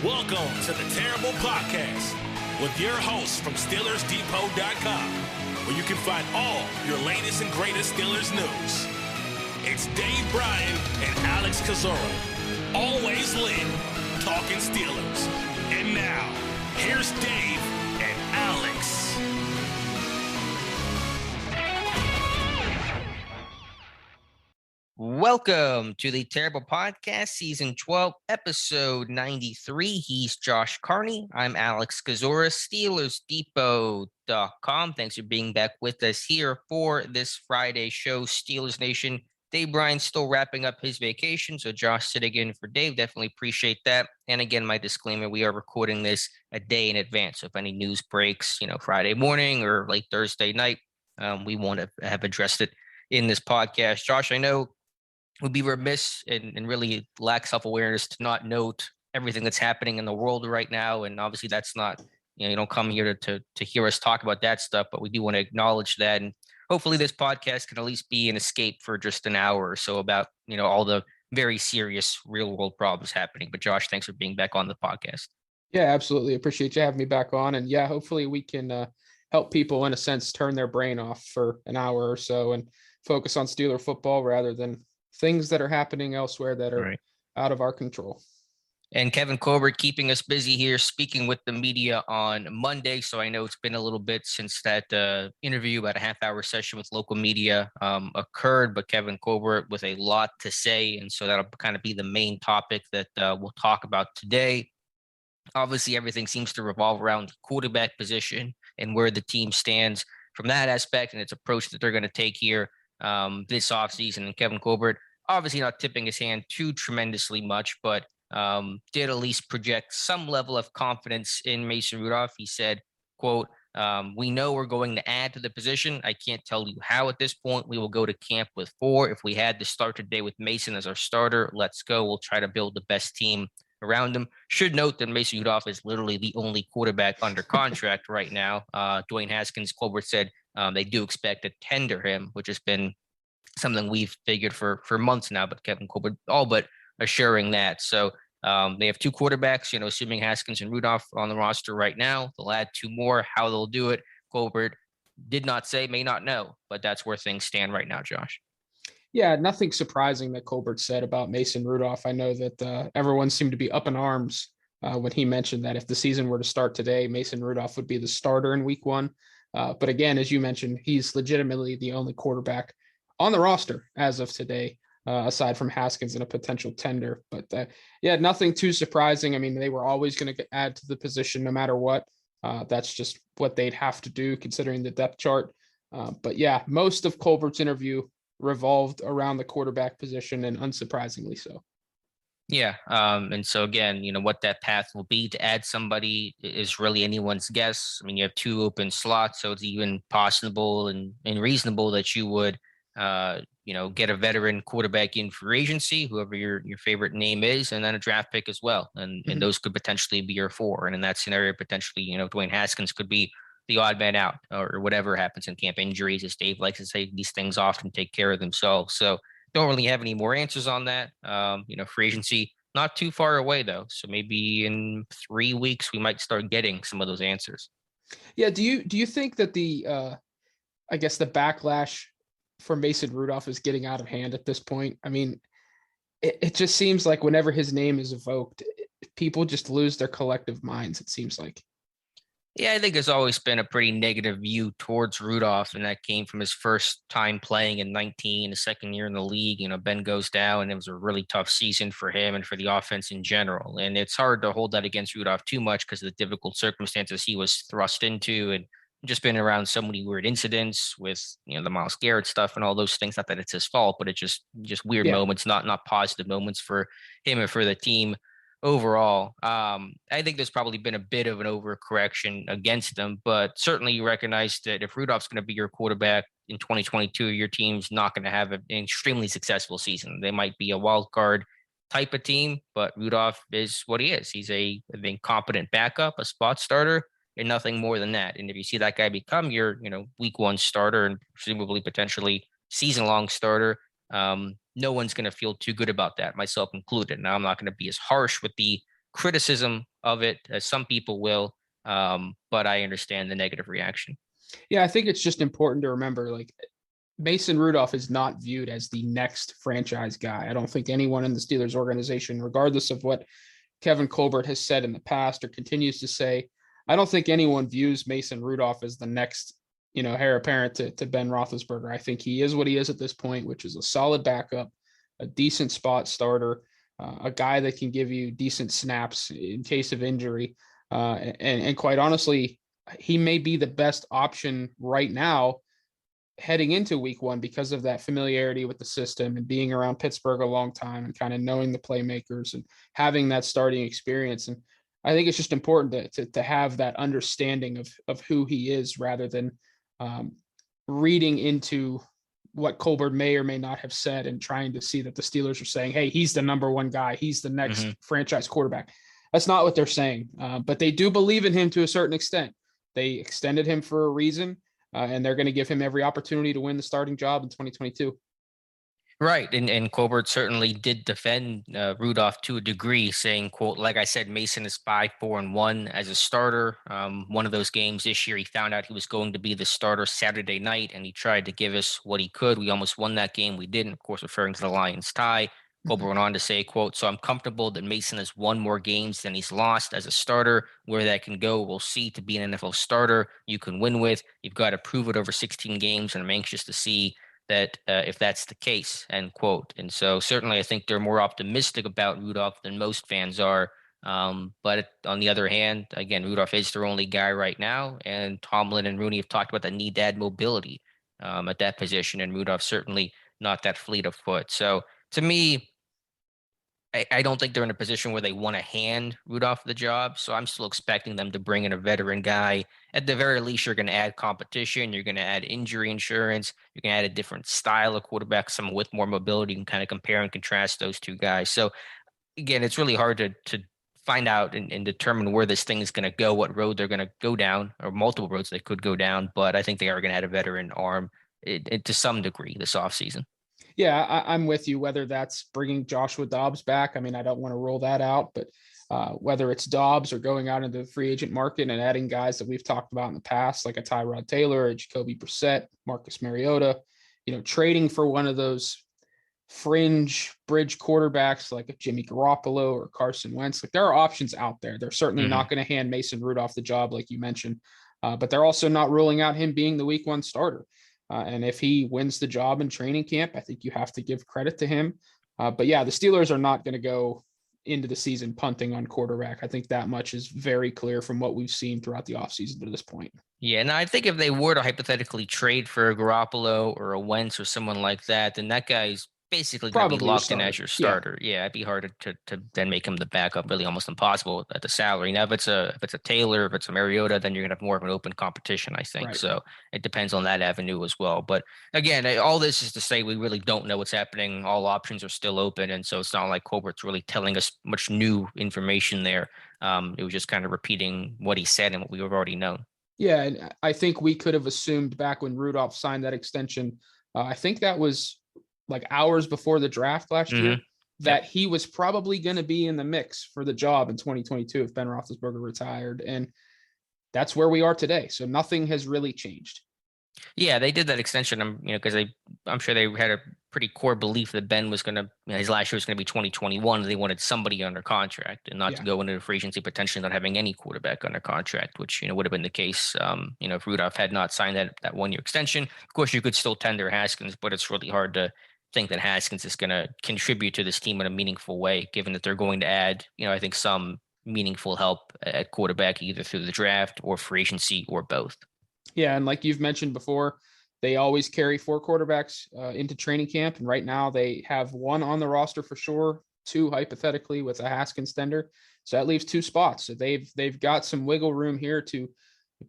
Welcome to the Terrible Podcast with your hosts from SteelersDepot.com, where you can find all your latest and greatest Steelers news. It's Dave Bryan and Alex Kozora, always lit, talking Steelers. And now, here's Dave and Alex. Welcome to the Terrible Podcast, Season 12, Episode 93. He's Josh Carney. I'm Alex Kozora, SteelersDepot.com. Thanks for being back with us here for this Friday show, Steelers Nation. Dave Bryan still wrapping up his vacation, so Josh sitting in for Dave. Definitely appreciate that. And again, my disclaimer, we are recording this a day in advance. So if any news breaks, Friday morning or late Thursday night, we won't have addressed it in this podcast. Josh, I know would be remiss and really lack self-awareness to not note everything that's happening in the world right now. And obviously that's not, you don't come here to hear us talk about that stuff, but we do want to acknowledge that. And hopefully this podcast can at least be an escape for just an hour or so about, all the very serious real world problems happening. But Josh, thanks for being back on the podcast. Yeah, absolutely. Appreciate you having me back on. And yeah, hopefully we can help people in a sense, turn their brain off for an hour or so and focus on Steeler football rather than things that are happening elsewhere that are out of our control. And Kevin Colbert keeping us busy here, speaking with the media on Monday. So I know it's been a little bit since that interview, about a half-hour session with local media occurred, but Kevin Colbert with a lot to say. And so that'll kind of be the main topic that we'll talk about today. Obviously, everything seems to revolve around the quarterback position and where the team stands from that aspect and its approach that they're going to take here this offseason. And Kevin Colbert, obviously not tipping his hand too tremendously much, but did at least project some level of confidence in Mason Rudolph. He said, quote, we know we're going to add to the position. I can't tell you how at this point. We will go to camp with 4. If we had to start today with Mason as our starter, let's go. We'll try to build the best team around him. Should note that Mason Rudolph is literally the only quarterback under contract right now. Dwayne Haskins, Colbert said, they do expect to tender him, which has been something we've figured for months now, but Kevin Colbert all but assuring that. So they have 2 quarterbacks, assuming Haskins and Rudolph on the roster right now. They'll add 2 more. How they'll do it, Colbert did not say, may not know, but that's where things stand right now, Josh. Yeah, nothing surprising that Colbert said about Mason Rudolph. I know that everyone seemed to be up in arms when he mentioned that if the season were to start today, Mason Rudolph would be the starter in week 1. But again, as you mentioned, he's legitimately the only quarterback on the roster as of today, aside from Haskins and a potential tender. But yeah, nothing too surprising. I mean, they were always going to add to the position no matter what. That's just what they'd have to do considering the depth chart. But yeah, most of Colbert's interview revolved around the quarterback position, and unsurprisingly so. Yeah. And so again, what that path will be to add somebody is really anyone's guess. I mean, you have 2 open slots, so it's even possible and reasonable that you would, get a veteran quarterback in free agency, whoever your favorite name is, and then a draft pick as well. And those could potentially be your 4. And in that scenario, potentially, Dwayne Haskins could be the odd man out or whatever happens in camp. Injuries, as Dave likes to say, these things often take care of themselves. So don't really have any more answers on that. Free agency, not too far away though. So maybe in 3 weeks, we might start getting some of those answers. Yeah. Do you think that the backlash for Mason Rudolph is getting out of hand at this point? I mean, it just seems like whenever his name is evoked, people just lose their collective minds, it seems like. Yeah, I think there's always been a pretty negative view towards Rudolph, and that came from his first time playing in 19, his second year in the league. Ben goes down, and it was a really tough season for him and for the offense in general. And it's hard to hold that against Rudolph too much because of the difficult circumstances he was thrust into, and just been around so many weird incidents with, the Myles Garrett stuff and all those things. Not that it's his fault, but it's just weird moments, not positive moments for him or for the team overall. I think there's probably been a bit of an overcorrection against them, but certainly you recognize that if Rudolph's going to be your quarterback in 2022, your team's not going to have an extremely successful season. They might be a wild card type of team, but Rudolph is what he is. He's an incompetent backup, a spot starter, and nothing more than that. And if you see that guy become your, week 1 starter and presumably potentially season-long starter, no one's going to feel too good about that, myself included. Now, I'm not going to be as harsh with the criticism of it, as some people will, but I understand the negative reaction. Yeah, I think it's just important to remember, like, Mason Rudolph is not viewed as the next franchise guy. I don't think anyone in the Steelers organization, regardless of what Kevin Colbert has said in the past or continues to say, I don't think anyone views Mason Rudolph as the next, heir apparent to Ben Roethlisberger. I think he is what he is at this point, which is a solid backup, a decent spot starter, a guy that can give you decent snaps in case of injury. And quite honestly, he may be the best option right now heading into week one because of that familiarity with the system and being around Pittsburgh a long time and kind of knowing the playmakers and having that starting experience. And I think it's just important to have that understanding of who he is rather than reading into what Colbert may or may not have said and trying to see that the Steelers are saying, hey, he's the number one guy. He's the next franchise quarterback. That's not what they're saying. But they do believe in him to a certain extent. They extended him for a reason. And they're going to give him every opportunity to win the starting job in 2022. Right. And Colbert certainly did defend Rudolph to a degree, saying, quote, like I said, Mason is 5-4-1 as a starter. One of those games this year, he found out he was going to be the starter Saturday night, and he tried to give us what he could. We almost won that game. We didn't, of course, referring to the Lions tie. Colbert went on to say, quote, so I'm comfortable that Mason has won more games than he's lost as a starter. Where that can go, we'll see. To be an NFL starter, you can win with. You've got to prove it over 16 games, and I'm anxious to see that if that's the case, end quote. And so certainly I think they're more optimistic about Rudolph than most fans are. But on the other hand, again, Rudolph is their only guy right now, and Tomlin and Rooney have talked about the need to add mobility at that position, and Rudolph certainly not that fleet of foot. So to me, I don't think they're in a position where they want to hand Rudolph the job. So I'm still expecting them to bring in a veteran guy. At the very least, you're going to add competition. You're going to add injury insurance. You're going to add a different style of quarterback, someone with more mobility. You can kind of compare and contrast those two guys. So again, it's really hard to find out and determine where this thing is going to go, what road they're going to go down, or multiple roads they could go down. But I think they are going to add a veteran arm to some degree this offseason. Yeah, I'm with you, whether that's bringing Joshua Dobbs back. I mean, I don't want to rule that out, but whether it's Dobbs or going out into the free agent market and adding guys that we've talked about in the past, like a Tyrod Taylor, a Jacoby Brissett, Marcus Mariota, trading for one of those fringe bridge quarterbacks like a Jimmy Garoppolo or Carson Wentz. Like, there are options out there. They're certainly not going to hand Mason Rudolph the job, like you mentioned, but they're also not ruling out him being the week one starter. And if he wins the job in training camp, I think you have to give credit to him. But yeah, the Steelers are not going to go into the season punting on quarterback. I think that much is very clear from what we've seen throughout the offseason to this point. Yeah, and I think if they were to hypothetically trade for a Garoppolo or a Wentz or someone like that, then that guy's basically going to be locked in as your starter. Yeah, it'd be hard to then make him the backup, really almost impossible at the salary. Now, if it's a Taylor, if it's a Mariota, then you're going to have more of an open competition, I think. Right. So it depends on that avenue as well. But again, all this is to say we really don't know what's happening. All options are still open. And so it's not like Colbert's really telling us much new information there. It was just kind of repeating what he said and what we've already known. Yeah, and I think we could have assumed back when Rudolph signed that extension, I think that was like hours before the draft last year, that he was probably going to be in the mix for the job in 2022 if Ben Roethlisberger retired. And that's where we are today. So nothing has really changed. Yeah, they did that extension, because I'm sure they had a pretty core belief that Ben was going to, his last year was going to be 2021. They wanted somebody under contract and not to go into free agency potentially not having any quarterback under contract, which, would have been the case, if Rudolph had not signed that 1 year extension. Of course, you could still tender Haskins, but it's really hard to think that Haskins is going to contribute to this team in a meaningful way, given that they're going to add, I think some meaningful help at quarterback, either through the draft or free agency or both. Yeah. And like you've mentioned before, they always carry 4 quarterbacks into training camp. And right now they have 1 on the roster for sure, 2 hypothetically with a Haskins tender. So that leaves 2 spots. So they've got some wiggle room here to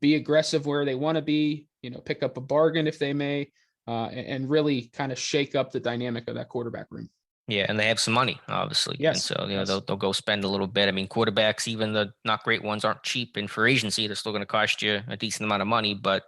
be aggressive where they want to be, pick up a bargain if they may, and really kind of shake up the dynamic of that quarterback room. Yeah, and they have some money, obviously. Yes. And so, they'll go spend a little bit. I mean, quarterbacks, even the not great ones, aren't cheap in free agency. They're still going to cost you a decent amount of money, but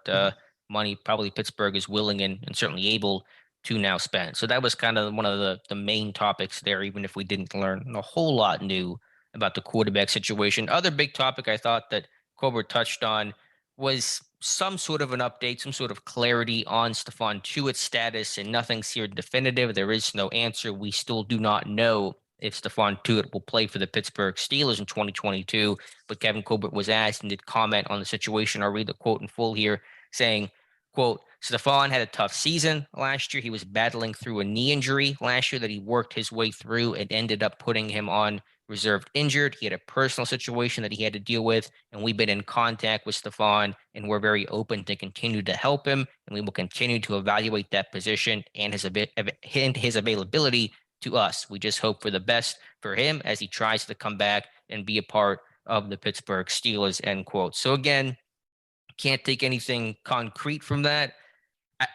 money probably Pittsburgh is willing and certainly able to now spend. So that was kind of one of the main topics there, even if we didn't learn a whole lot new about the quarterback situation. Other big topic I thought that Colbert touched on was some sort of an update, some sort of clarity on Stephon Tuitt's status, and nothing's here definitive. There is no answer. We still do not know if Stephon Tuitt will play for the Pittsburgh Steelers in 2022. But Kevin Colbert was asked and did comment on the situation. I'll read the quote in full here, saying, quote, Stephon had a tough season last year. He was battling through a knee injury last year that he worked his way through and ended up putting him on reserved injured. He had a personal situation that he had to deal with, and we've been in contact with Stephon, and we're very open to continue to help him, and we will continue to evaluate that position and his availability to us. We just hope for the best for him as he tries to come back and be a part of the Pittsburgh Steelers, end quote. So again, can't take anything concrete from that.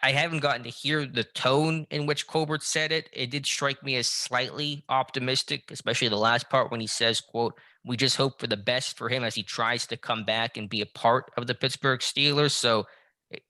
I haven't gotten to hear the tone in which Colbert said it. It did strike me as slightly optimistic, especially the last part when he says, quote, we just hope for the best for him as he tries to come back and be a part of the Pittsburgh Steelers. So,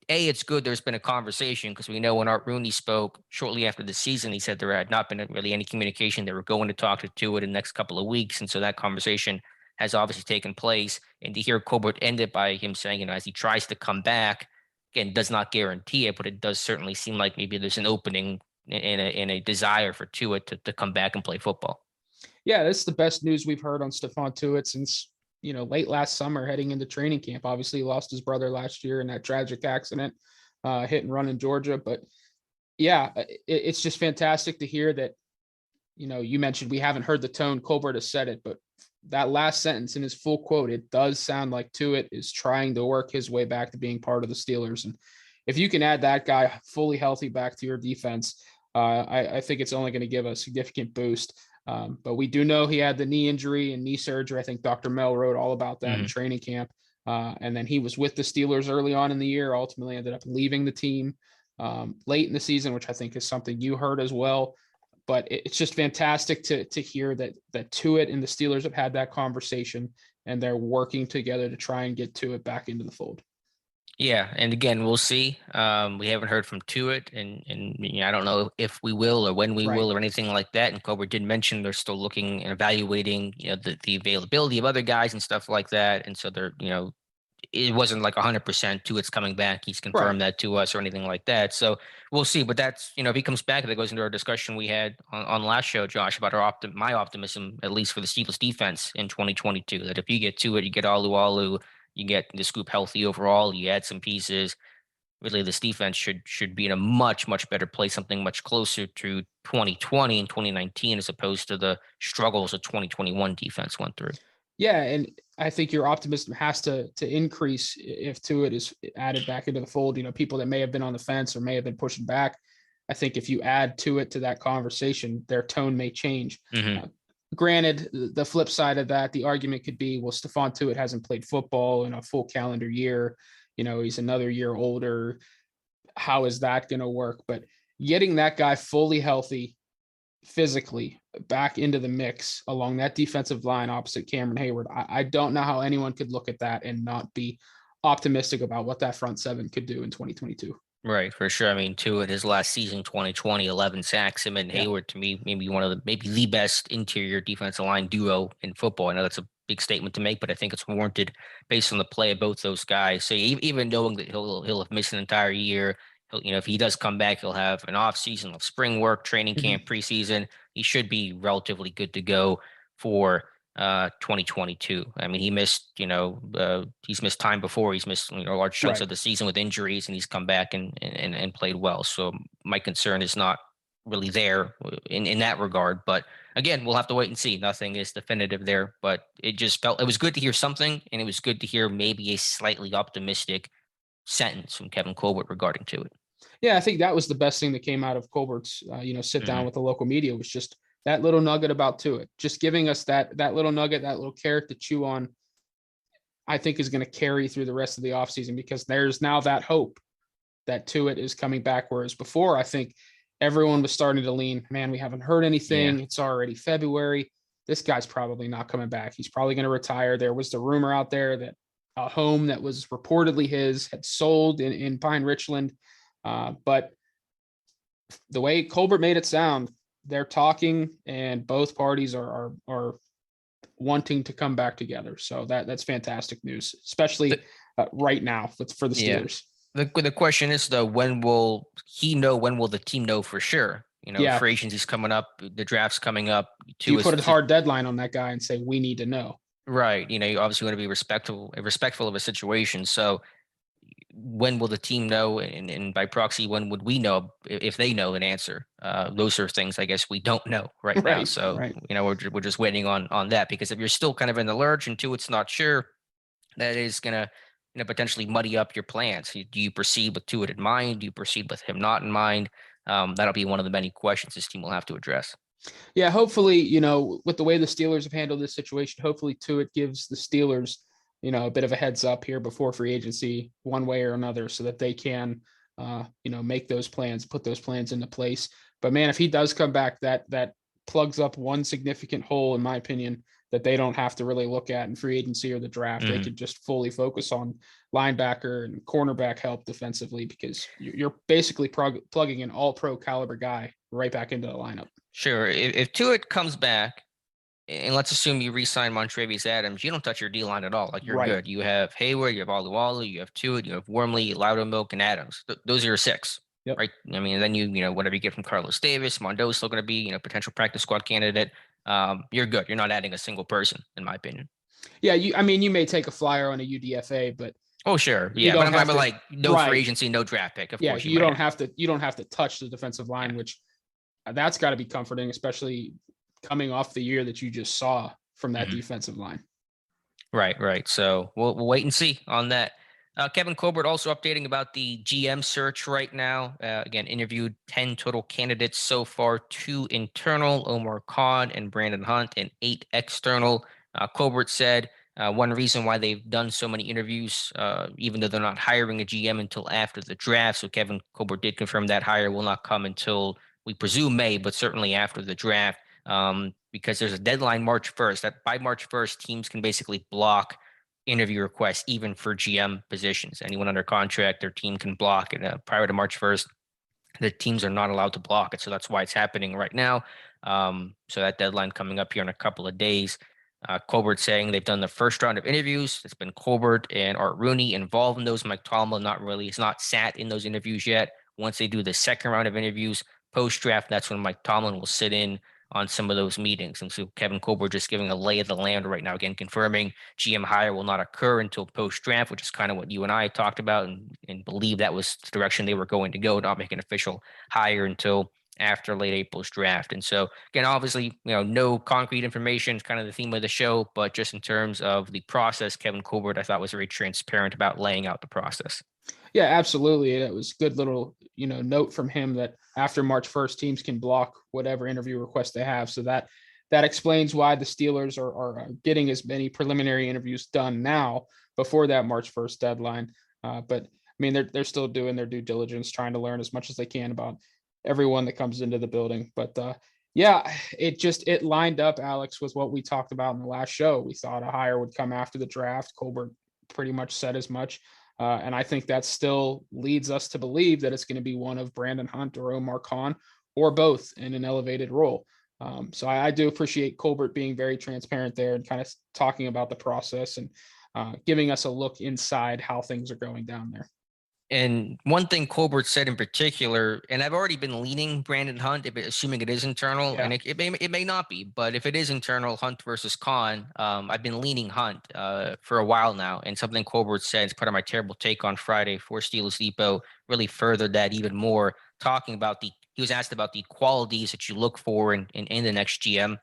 A, it's good there's been a conversation, because we know when Art Rooney spoke shortly after the season, he said there had not been really any communication. They were going to talk to Tuitt in the next couple of weeks. And so that conversation has obviously taken place. And to hear Colbert end it by him saying, as he tries to come back, again, does not guarantee it, but it does certainly seem like maybe there's an opening in a desire for Tuitt to come back and play football. Yeah, that's the best news we've heard on Stephon Tuitt since, late last summer heading into training camp. Obviously, he lost his brother last year in that tragic accident, hit and run in Georgia. But yeah, it's just fantastic to hear that, you mentioned we haven't heard the tone. Colbert has said it, but that last sentence in his full quote, it does sound like Tuitt is trying to work his way back to being part of the Steelers. And if you can add that guy fully healthy back to your defense, I think it's only going to give a significant boost. But we do know he had the knee injury and knee surgery. I think Dr. Mel wrote all about that in training camp. And then he was with the Steelers early on in the year, ultimately ended up leaving the team late in the season, which I think is something you heard as well. But it's just fantastic to hear that Tuitt and the Steelers have had that conversation and they're working together to try and get Tuitt back into the fold. Yeah, and again, we'll see. We haven't heard from Tuitt, and I don't know if we will or when we will or anything like that. And Colbert did mention they're still looking and evaluating, the availability of other guys and stuff like that. And so they're, it wasn't like 100% Tuitt's coming back. He's confirmed that to us or anything like that. So we'll see. But that's, if he comes back, that goes into our discussion we had on last show, Josh, about my optimism, at least for the Steelers defense in 2022, that if you get Tuitt, you get Alu, you get the scoop healthy overall, you add some pieces. Really, this defense should be in a much, much better place, something much closer to 2020 and 2019, as opposed to the struggles of 2021 defense went through. Yeah, and I think your optimism has to increase if Tuitt is added back into the fold. People that may have been on the fence or may have been pushing back, I think if you add Tuitt to that conversation, their tone may change. Granted, the flip side of that, the argument could be, well, Stephon Tuitt hasn't played football in a full calendar year. He's another year older. How is that going to work? But getting that guy fully healthy, physically back into the mix along that defensive line opposite Cameron Hayward, I don't know how anyone could look at that and not be optimistic about what that front seven could do in 2022. Right, for sure. I mean, Tuitt, his last season, 2020, 11 sacks. Him and Hayward, to me, maybe the best interior defensive line duo in football. I know that's a big statement to make, but I think it's warranted based on the play of both those guys. So even knowing that he'll have missed an entire year, if he does come back, he'll have an off season of spring work, training camp, preseason. He should be relatively good to go for 2022. I mean, he missed, he's missed time before. He's missed large chunks of the season with injuries, and he's come back and played well. So my concern is not really there in that regard. But again, we'll have to wait and see. Nothing is definitive there, but it was good to hear something, and it was good to hear maybe a slightly optimistic sentence from Kevin Colbert regarding Tuitt. Yeah, I think that was the best thing that came out of Colbert's, sit down with the local media, was just that little nugget about Tuitt, just giving us that little nugget, that little carrot to chew on, I think is going to carry through the rest of the offseason, because there's now that hope that Tuitt is coming back. Whereas before, I think everyone was starting to lean, man, we haven't heard anything. Yeah. It's already February. This guy's probably not coming back. He's probably going to retire. There was the rumor out there that a home that was reportedly his had sold in Pine Richland. But the way Colbert made it sound, they're talking, and both parties are wanting to come back together. So that's fantastic news, especially right now for the Steelers. The question is though, when will he know? When will the team know for sure? Free agency's coming up, the draft's coming up. Do you put a hard deadline on that guy and say we need to know? Right. You obviously want to be respectful of a situation. So when will the team know? And by proxy, when would we know if they know an answer? Those are things I guess we don't know right now. So, we're just waiting on that, because if you're still kind of in the lurch and Tuitt's not sure, that is going to, potentially muddy up your plans. Do you proceed with Tuitt in mind? Do you proceed with him not in mind? That'll be one of the many questions this team will have to address. Yeah, hopefully, with the way the Steelers have handled this situation, hopefully Tuitt gives the Steelers, a bit of a heads up here before free agency, one way or another, so that they can, make those plans, put those plans into place. But man, if he does come back, that plugs up one significant hole, in my opinion, that they don't have to really look at in free agency or the draft. They could just fully focus on linebacker and cornerback help defensively, because you're basically plugging an all-pro caliber guy right back into the lineup. Sure. If Tuitt comes back, and let's assume you re-sign Montrevious Adams, you don't touch your D-line at all. Like, you're good. You have Hayward, you have Alualu, you have Tuitt, you have Wormley, Loudermilk, and Adams. Those are your six. Yep. Right. I mean, then whatever you get from Carlos Davis, Mondo's still going to be, potential practice squad candidate. You're good. You're not adding a single person, in my opinion. Yeah, you may take a flyer on a UDFA, but sure, yeah. But I'm like, no free agency, no draft pick. Of course, you don't have to touch the defensive line, which that's got to be comforting, especially coming off the year that you just saw from that defensive line. Right. So we'll wait and see on that. Kevin Colbert also updating about the GM search right now. Again, interviewed 10 total candidates so far, 2 internal, Omar Khan and Brandon Hunt, and 8 external. Colbert said one reason why they've done so many interviews, even though they're not hiring a GM until after the draft. So Kevin Colbert did confirm that hire will not come until, we presume, May, but certainly after the draft, because there's a deadline March 1st. That by March 1st, teams can basically block interview requests, even for GM positions. Anyone under contract, their team can block it. Prior to March 1st, the teams are not allowed to block it. So that's why it's happening right now. So that deadline coming up here in a couple of days. Colbert saying they've done the first round of interviews. It's been Colbert and Art Rooney involved in those. Mike Tomlin is not sat in those interviews yet. Once they do the second round of interviews post-draft, that's when Mike Tomlin will sit in on some of those meetings. And so Kevin Colbert just giving a lay of the land right now, again, confirming GM hire will not occur until post-draft, which is kind of what you and I talked about, and believe that was the direction they were going to go, not make an official hire until after late April's draft. And so, again, obviously, no concrete information is kind of the theme of the show, but just in terms of the process, Kevin Colbert, I thought, was very transparent about laying out the process. Yeah, absolutely. It was a good little, note from him that after March 1st, teams can block whatever interview request they have. So that explains why the Steelers are getting as many preliminary interviews done now before that March 1st deadline. But I mean, they're still doing their due diligence, trying to learn as much as they can about everyone that comes into the building. But it lined up, Alex, with what we talked about in the last show. We thought a hire would come after the draft. Colbert pretty much said as much. And I think that still leads us to believe that it's going to be one of Brandon Hunt or Omar Khan, or both, in an elevated role. So I do appreciate Colbert being very transparent there and kind of talking about the process and giving us a look inside how things are going down there. And one thing Colbert said in particular, and I've already been leaning Brandon Hunt, assuming it is internal, and it may not be, but if it is internal, Hunt versus Khan, I've been leaning Hunt for a while now. And something Colbert said as part of my terrible take on Friday for Steelers Depot really furthered that even more, talking about he was asked about the qualities that you look for in the next GM.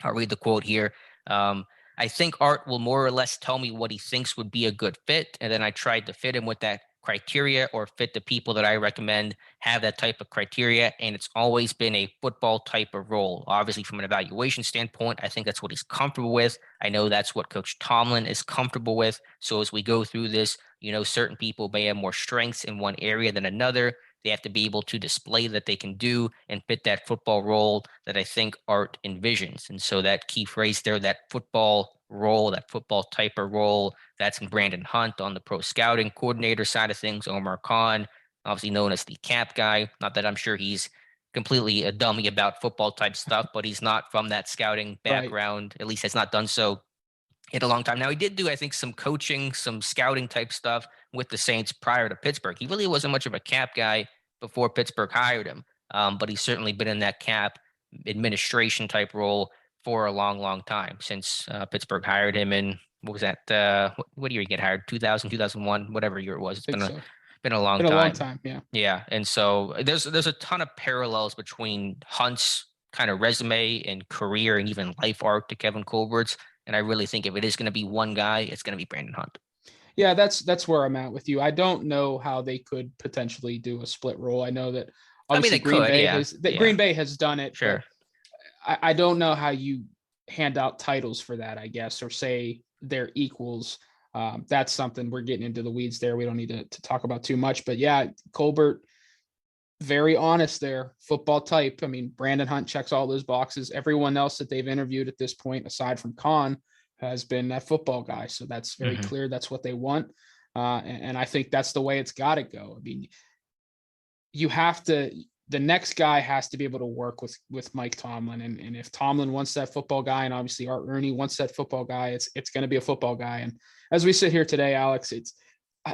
I'll read the quote here. I think Art will more or less tell me what he thinks would be a good fit, and then I tried to fit him with that criteria, or fit the people that I recommend have that type of criteria. And it's always been a football type of role. Obviously, from an evaluation standpoint, I think that's what he's comfortable with. I know that's what Coach Tomlin is comfortable with. So as we go through this, certain people may have more strengths in one area than another. They have to be able to display that they can do and fit that football role that I think Art envisions. And so that key phrase there, that football role, that football type of role, that's in Brandon Hunt on the pro scouting coordinator side of things. Omar Khan, obviously known as the cap guy. Not that I'm sure he's completely a dummy about football type stuff, but he's not from that scouting background. Right. At least has not done so in a long time. Now, he did do, I think, some coaching, some scouting type stuff with the Saints prior to Pittsburgh. He really wasn't much of a cap guy before Pittsburgh hired him, but he's certainly been in that cap administration type role for a long, long time since Pittsburgh hired him in, what was that? What year he get hired? 2000, 2001, whatever year it was. It's been a long time. A long time, yeah. Yeah, and so there's a ton of parallels between Hunt's kind of resume and career and even life arc to Kevin Colbert's. And I really think if it is going to be one guy, it's going to be Brandon Hunt. Yeah, that's where I'm at with you. I don't know how they could potentially do a split role. I know that obviously Green Bay has done it. Sure. I don't know how you hand out titles for that, I guess, or say they're equals. That's something we're getting into the weeds there. We don't need to talk about too much. But yeah, Colbert, very honest there, football type. I mean, Brandon Hunt checks all those boxes. Everyone else that they've interviewed at this point, aside from Khan, has been that football guy. So that's very clear. That's what they want. And I think that's the way it's got to go. I mean, the next guy has to be able to work with Mike Tomlin. And if Tomlin wants that football guy, and obviously Art Rooney wants that football guy, it's going to be a football guy. And as we sit here today, Alex,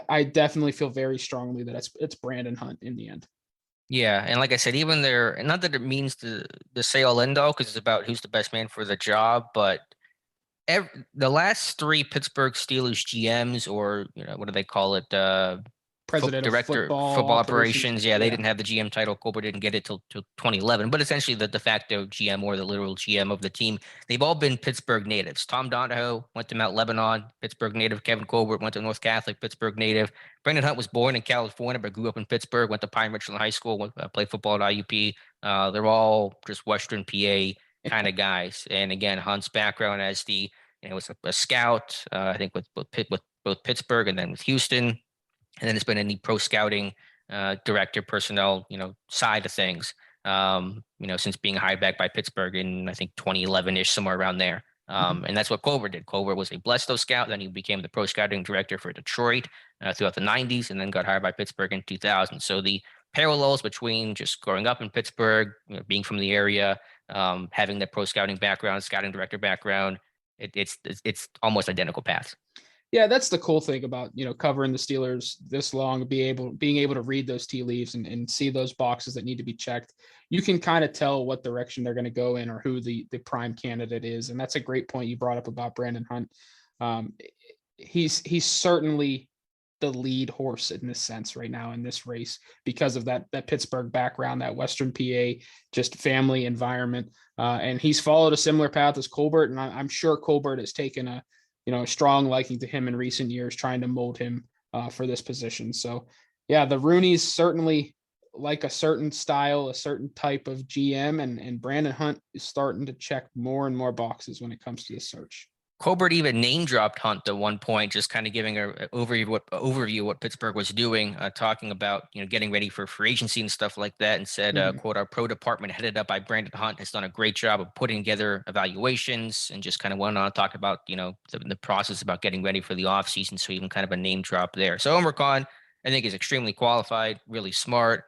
I definitely feel very strongly that it's Brandon Hunt in the end. Yeah, and like I said, even there, not that it means the say all end all, because it's about who's the best man for the job, but the last three Pittsburgh Steelers GMs, or what do they call it? President Director of football operations. Yeah, they didn't have the GM title. Colbert didn't get it till 2011, but essentially the de facto GM or the literal GM of the team. They've all been Pittsburgh natives. Tom Donahoe went to Mount Lebanon, Pittsburgh native. Kevin Colbert went to North Catholic, Pittsburgh native. Brandon Hunt was born in California, but grew up in Pittsburgh, went to Pine Richland High School, played football at IUP. They're all just Western PA kind of guys. And again, Hunt's background as was a scout, I think with both Pittsburgh and then with Houston. And then it's been in the pro scouting director personnel, side of things, since being hired back by Pittsburgh in, I think, 2011-ish, somewhere around there. And that's what Colbert did. Colbert was a Blesto scout. Then he became the pro scouting director for Detroit throughout the 90s, and then got hired by Pittsburgh in 2000. So the parallels between just growing up in Pittsburgh, being from the area, having the pro scouting background, scouting director background, it's almost identical paths. Yeah, that's the cool thing about, covering the Steelers this long, being able to read those tea leaves and see those boxes that need to be checked. You can kind of tell what direction they're going to go in or who the prime candidate is. And that's a great point you brought up about Brandon Hunt. He's certainly the lead horse in this sense right now in this race because of that Pittsburgh background, that Western PA, just family environment. And he's followed a similar path as Colbert. And I'm sure Colbert has taken a strong liking to him in recent years, trying to mold him for this position. So yeah, the Rooneys certainly like a certain style, a certain type of GM, and Brandon Hunt is starting to check more and more boxes when it comes to this search. Colbert even name dropped Hunt at one point, just kind of giving an overview of what Pittsburgh was doing, talking about getting ready for free agency and stuff like that, and said, "quote Our pro department headed up by Brandon Hunt has done a great job of putting together evaluations," and just kind of went on to talk about the process about getting ready for the offseason. So even kind of a name drop there. So Omar Khan, I think, is extremely qualified, really smart.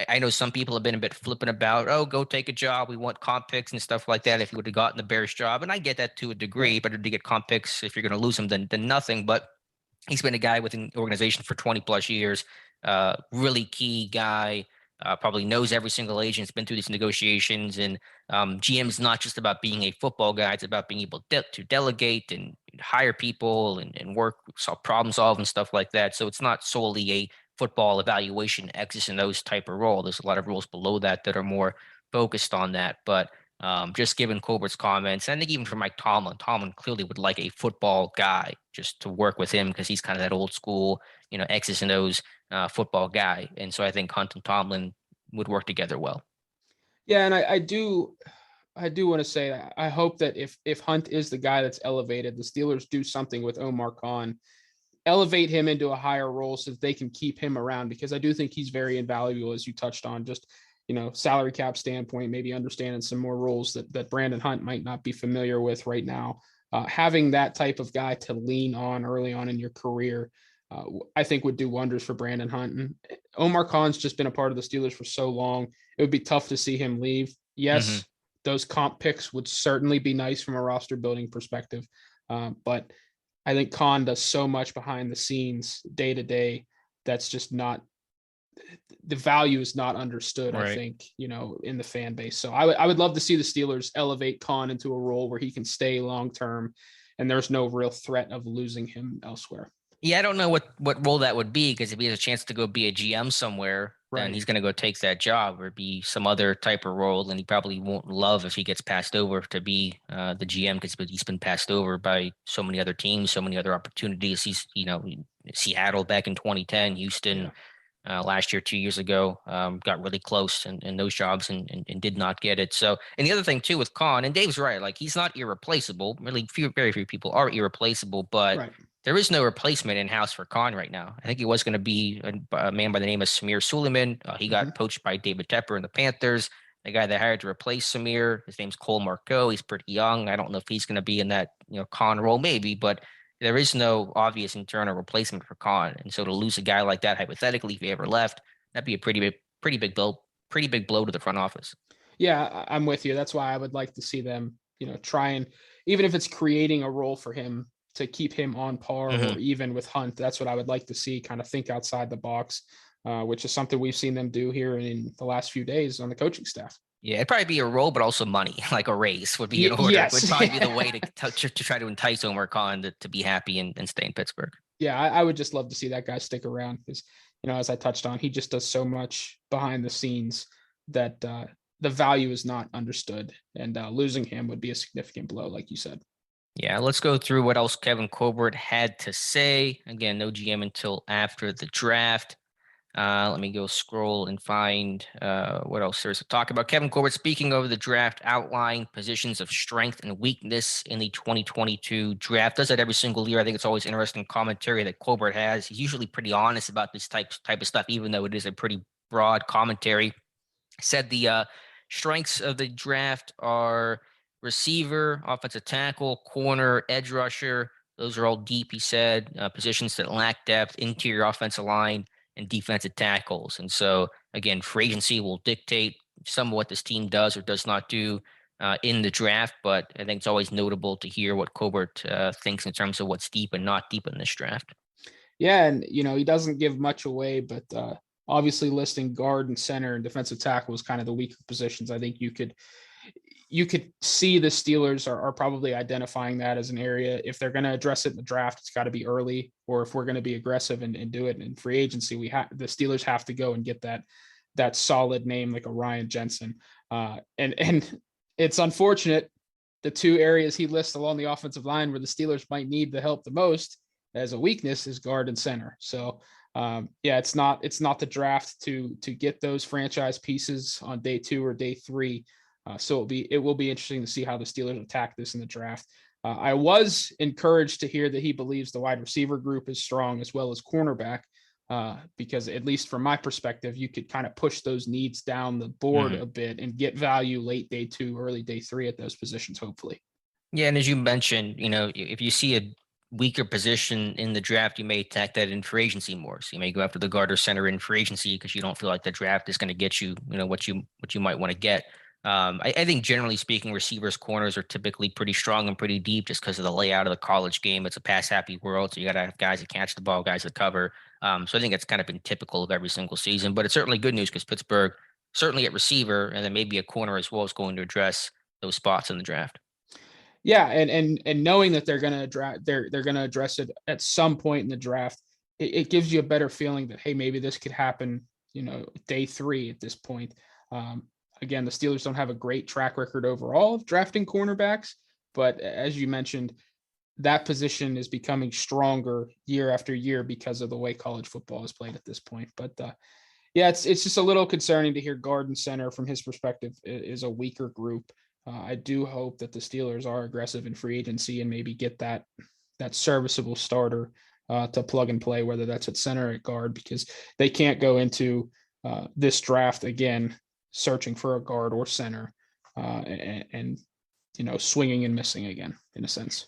I know some people have been a bit flippant about, go take a job. We want comp picks and stuff like that if you would have gotten the Bears job. And I get that to a degree. Better to get comp picks if you're going to lose them than nothing. But he's been a guy with an organization for 20 plus years, really key guy, probably knows every single agent, has been through these negotiations. And GM's not just about being a football guy. It's about being able to delegate and hire people and work, problem solve and stuff like that. So it's not solely a football evaluation, X's and O's type of role. There's a lot of rules below that are more focused on that. But just given Colbert's comments, and I think even for Mike Tomlin clearly would like a football guy just to work with him because he's kind of that old school, X's and O's football guy. And so I think Hunt and Tomlin would work together well. Yeah, and I do want to say that I hope that if Hunt is the guy that's elevated, the Steelers do something with Omar Khan, elevate him into a higher role so that they can keep him around, because I do think he's very invaluable, as you touched on, just, salary cap standpoint, maybe understanding some more roles that Brandon Hunt might not be familiar with right now. Having that type of guy to lean on early on in your career, I think would do wonders for Brandon Hunt. And Omar Khan's just been a part of the Steelers for so long. It would be tough to see him leave. Yes, those comp picks would certainly be nice from a roster building perspective. But I think Khan does so much behind the scenes day to day. That's just not, the value is not understood, right. I think, in the fan base. So I would love to see the Steelers elevate Khan into a role where he can stay long-term and there's no real threat of losing him elsewhere. Yeah, I don't know what role that would be, because if he has a chance to go be a GM somewhere, right, then he's going to go take that job, or be some other type of role. And he probably won't love if he gets passed over to be the GM, because he's been passed over by so many other teams, so many other opportunities. He's, Seattle back in 2010, Houston last year, 2 years ago, got really close in those jobs and did not get it. So, and the other thing too with Khan, and Dave's right, like he's not irreplaceable. Really, very few people are irreplaceable, but right. There is no replacement in-house for Khan right now. I think he was going to be a man by the name of Samir Suleiman. He got poached by David Tepper and the Panthers. The guy they hired to replace Samir, his name's Cole Marco. He's pretty young. I don't know if he's going to be in that Khan role, maybe, but there is no obvious internal replacement for Khan. And so to lose a guy like that, hypothetically, if he ever left, that'd be a pretty big blow to the front office. Yeah, I'm with you. That's why I would like to see them, try and, even if it's creating a role for him to keep him on par or even with Hunt. That's what I would like to see, kind of think outside the box, which is something we've seen them do here in the last few days on the coaching staff. Yeah, it'd probably be a role, but also money, like a raise would be in order. Yes. Would probably be the way to try to entice Omar Khan to be happy and stay in Pittsburgh. Yeah, I would just love to see that guy stick around because, as I touched on, he just does so much behind the scenes that the value is not understood, and losing him would be a significant blow, like you said. Yeah, let's go through what else Kevin Colbert had to say. Again, no GM until after the draft. Let me go scroll and find what else there's to talk about. Kevin Colbert, speaking of the draft, outlined positions of strength and weakness in the 2022 draft. Does that every single year. I think it's always interesting commentary that Colbert has. He's usually pretty honest about this type of stuff, even though it is a pretty broad commentary. Said the strengths of the draft are receiver, offensive tackle, corner, edge rusher. Those are all deep, he said. Positions that lack depth, interior offensive line, and defensive tackles. And so, again, free agency will dictate some of what this team does or does not do in the draft. But I think it's always notable to hear what Colbert thinks in terms of what's deep and not deep in this draft. Yeah, and, he doesn't give much away, but obviously listing guard and center and defensive tackle is kind of the weaker positions. I think you could see the Steelers are probably identifying that as an area. If they're going to address it in the draft, it's got to be early, or if we're going to be aggressive and do it in free agency, the Steelers have to go and get that solid name like a Ryan Jensen. And it's unfortunate, the two areas he lists along the offensive line where the Steelers might need the help the most as a weakness is guard and center. So it's not the draft to get those franchise pieces on day 2 or day 3. So it will be interesting to see how the Steelers attack this in the draft. I was encouraged to hear that he believes the wide receiver group is strong as well as cornerback, because at least from my perspective, you could kind of push those needs down the board a bit and get value late day 2, early day 3 at those positions, hopefully. Yeah, and as you mentioned, if you see a weaker position in the draft, you may attack that in free agency more. So you may go after the guard or center in free agency because you don't feel like the draft is going to get you, what you might want to get. I think generally speaking, receivers, corners are typically pretty strong and pretty deep just because of the layout of the college game. It's a pass-happy world, so you got to have guys that catch the ball, guys that cover. So I think it's kind of been typical of every single season. But it's certainly good news because Pittsburgh, certainly at receiver, and then maybe a corner as well, is going to address those spots in the draft. Yeah, and knowing that they're going to address it at some point in the draft, it gives you a better feeling that, hey, maybe this could happen, day 3 at this point. Again, the Steelers don't have a great track record overall of drafting cornerbacks, but as you mentioned, that position is becoming stronger year after year because of the way college football is played at this point. But it's just a little concerning to hear guard and center from his perspective is a weaker group. I do hope that the Steelers are aggressive in free agency and maybe get that serviceable starter to plug and play, whether that's at center or at guard, because they can't go into this draft again searching for a guard or center and swinging and missing again, in a sense.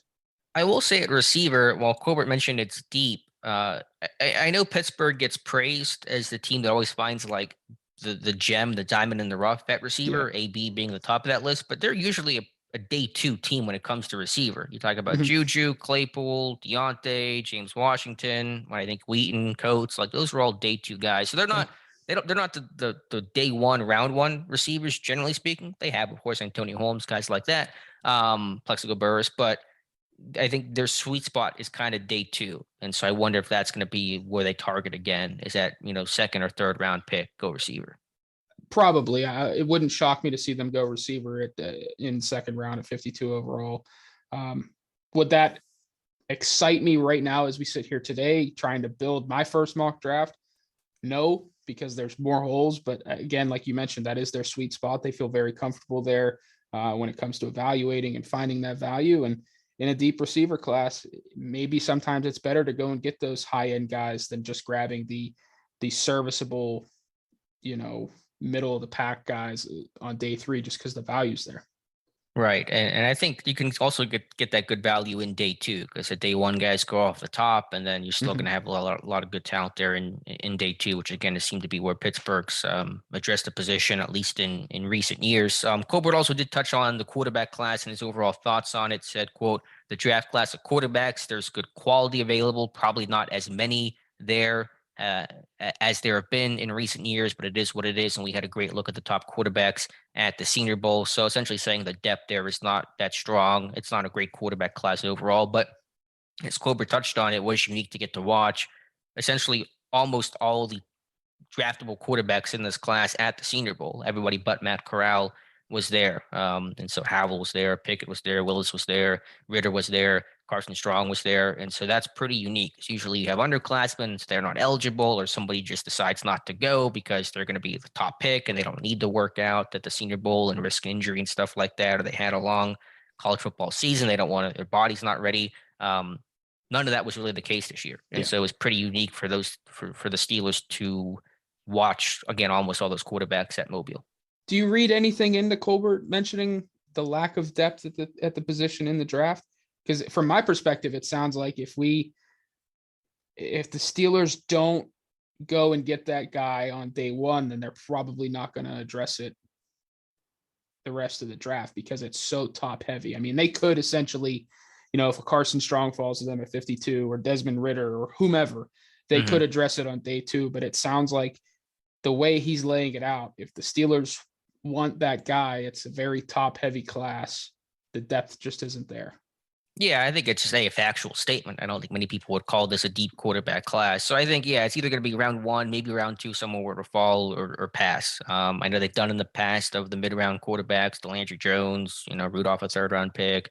I will say at receiver, while Colbert mentioned it's deep, I know Pittsburgh gets praised as the team that always finds like the gem, the diamond in the rough at receiver, AB being the top of that list, but they're usually a day two team when it comes to receiver. You talk about Juju, Claypool, Deontay, James Washington, I think Wheaton, Coates, like those are all day two guys. So they're not they're not the day one, round one receivers, generally speaking. They have, of course, Antonio Holmes, guys like that, Plexico Burris, but I think their sweet spot is kind of day two. And so I wonder if that's going to be where they target again. Is that, second or third round pick, go receiver? Probably. It wouldn't shock me to see them go receiver in second round at 52 overall. Would that excite me right now as we sit here today trying to build my first mock draft? No, because there's more holes. But again, like you mentioned, that is their sweet spot. They feel very comfortable there when it comes to evaluating and finding that value. And in a deep receiver class, maybe sometimes it's better to go and get those high-end guys than just grabbing the serviceable, middle of the pack guys on day three, just because the value's there. Right. And I think you can also get that good value in day two, because at day one, guys go off the top, and then you're still going to have a lot of good talent there in day two, which again, it seemed to be where Pittsburgh's addressed the position, at least in recent years. Colbert also did touch on the quarterback class and his overall thoughts on it, said, quote, the draft class of quarterbacks, there's good quality available, probably not as many there as there have been in recent years, but it is what it is. And we had a great look at the top quarterbacks at the Senior Bowl. So essentially saying the depth there is not that strong. It's not a great quarterback class overall, but as Colbert touched on, it was unique to get to watch essentially almost all the draftable quarterbacks in this class at the Senior Bowl. Everybody but Matt Corral was there. And so Howell was there, Pickett was there, Willis was there, Ritter was there, Carson Strong was there. And so that's pretty unique. Usually you have underclassmen, so they're not eligible, or somebody just decides not to go because they're going to be the top pick and they don't need to work out at the Senior Bowl and risk injury and stuff like that, or they had a long college football season. They don't want to, their body's not ready. None of that was really the case this year. And so it was pretty unique for the Steelers to watch, again, almost all those quarterbacks at Mobile. Do you read anything into Colbert mentioning the lack of depth at the position in the draft? Because from my perspective, it sounds like if the Steelers don't go and get that guy on day one, then they're probably not going to address it the rest of the draft because it's so top heavy. I mean, they could essentially, if a Carson Strong falls to them at 52 or Desmond Ritter or whomever, they could address it on day two. But it sounds like the way he's laying it out, if the Steelers want that guy, it's a very top heavy class. The depth just isn't there. Yeah, I think it's just a factual statement. I don't think many people would call this a deep quarterback class. So I think, it's either going to be round one, maybe round two, somewhere where to fall or pass. I know they've done in the past of the mid-round quarterbacks, the Landry Jones, Rudolph, a third-round pick,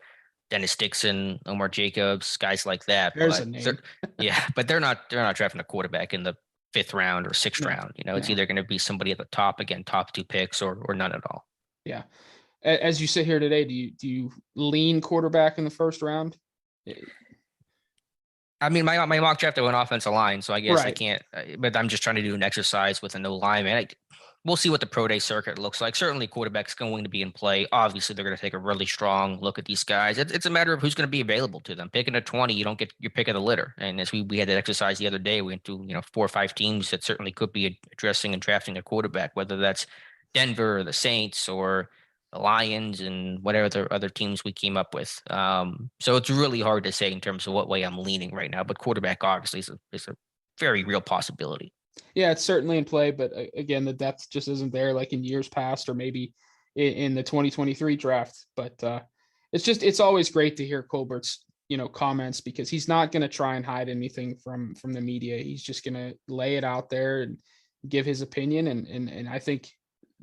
Dennis Dixon, Omar Jacobs, guys like that. There's a name. But they're not drafting a quarterback in the fifth round or sixth round. It's either going to be somebody at the top, again, top two picks or none at all. Yeah. As you sit here today, do you lean quarterback in the first round? I mean, my mock draft, I went offensive line, so I guess I Right. can't. But I'm just trying to do an exercise with a no lineman. We'll see what the pro day circuit looks like. Certainly, quarterback's going to be in play. Obviously, they're going to take a really strong look at these guys. It's a matter of who's going to be available to them. Picking a 20, you don't get your pick of the litter. And as we had that exercise the other day, we went through 4 or 5 teams that certainly could be addressing and drafting a quarterback, whether that's Denver or the Saints or the Lions and whatever other teams we came up with. So it's really hard to say in terms of what way I'm leaning right now. But quarterback obviously is a very real possibility. Yeah, it's certainly in play, but again, the depth just isn't there like in years past or maybe in the 2023 draft. But it's always great to hear Colbert's comments, because he's not going to try and hide anything from the media. He's just going to lay it out there and give his opinion. And I think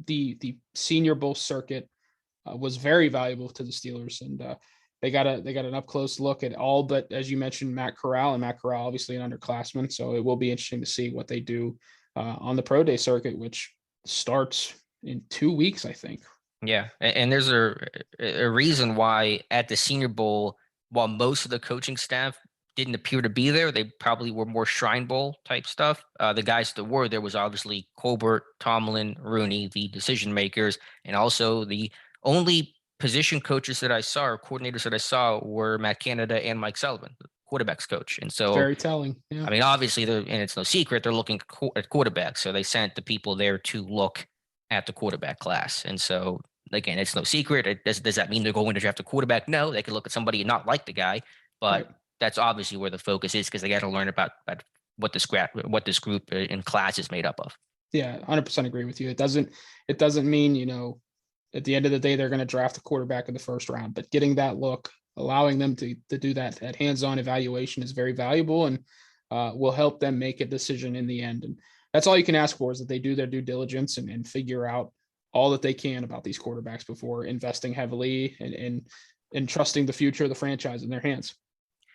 the Senior Bowl circuit was very valuable to the Steelers, and they got an up close look at all but, as you mentioned, Matt Corral, and Matt Corral obviously an underclassman. So it will be interesting to see what they do on the pro day circuit, which starts in 2 weeks, I think. Yeah, and there's a reason why at the Senior Bowl, while most of the coaching staff didn't appear to be there, they probably were more Shrine Bowl type stuff. The guys that were there was obviously Colbert, Tomlin, Rooney, the decision makers, and also the only position coaches that I saw or coordinators that I saw were Matt Canada and Mike Sullivan. The quarterback's coach. And so, very telling. Yeah. I mean, obviously, and it's no secret, they're looking at quarterbacks. So they sent the people there to look at the quarterback class. And so, again, it's no secret. Does that mean they're going to draft a quarterback? No, they could look at somebody and not like the guy, but that's obviously where the focus is because they got to learn about what this group in class is made up of. Yeah, 100% agree with you. It doesn't mean, at the end of the day, they're going to draft a quarterback in the first round, but getting that look, allowing them to do that hands-on evaluation is very valuable and will help them make a decision in the end. And that's all you can ask for is that they do their due diligence and figure out all that they can about these quarterbacks before investing heavily and trusting the future of the franchise in their hands.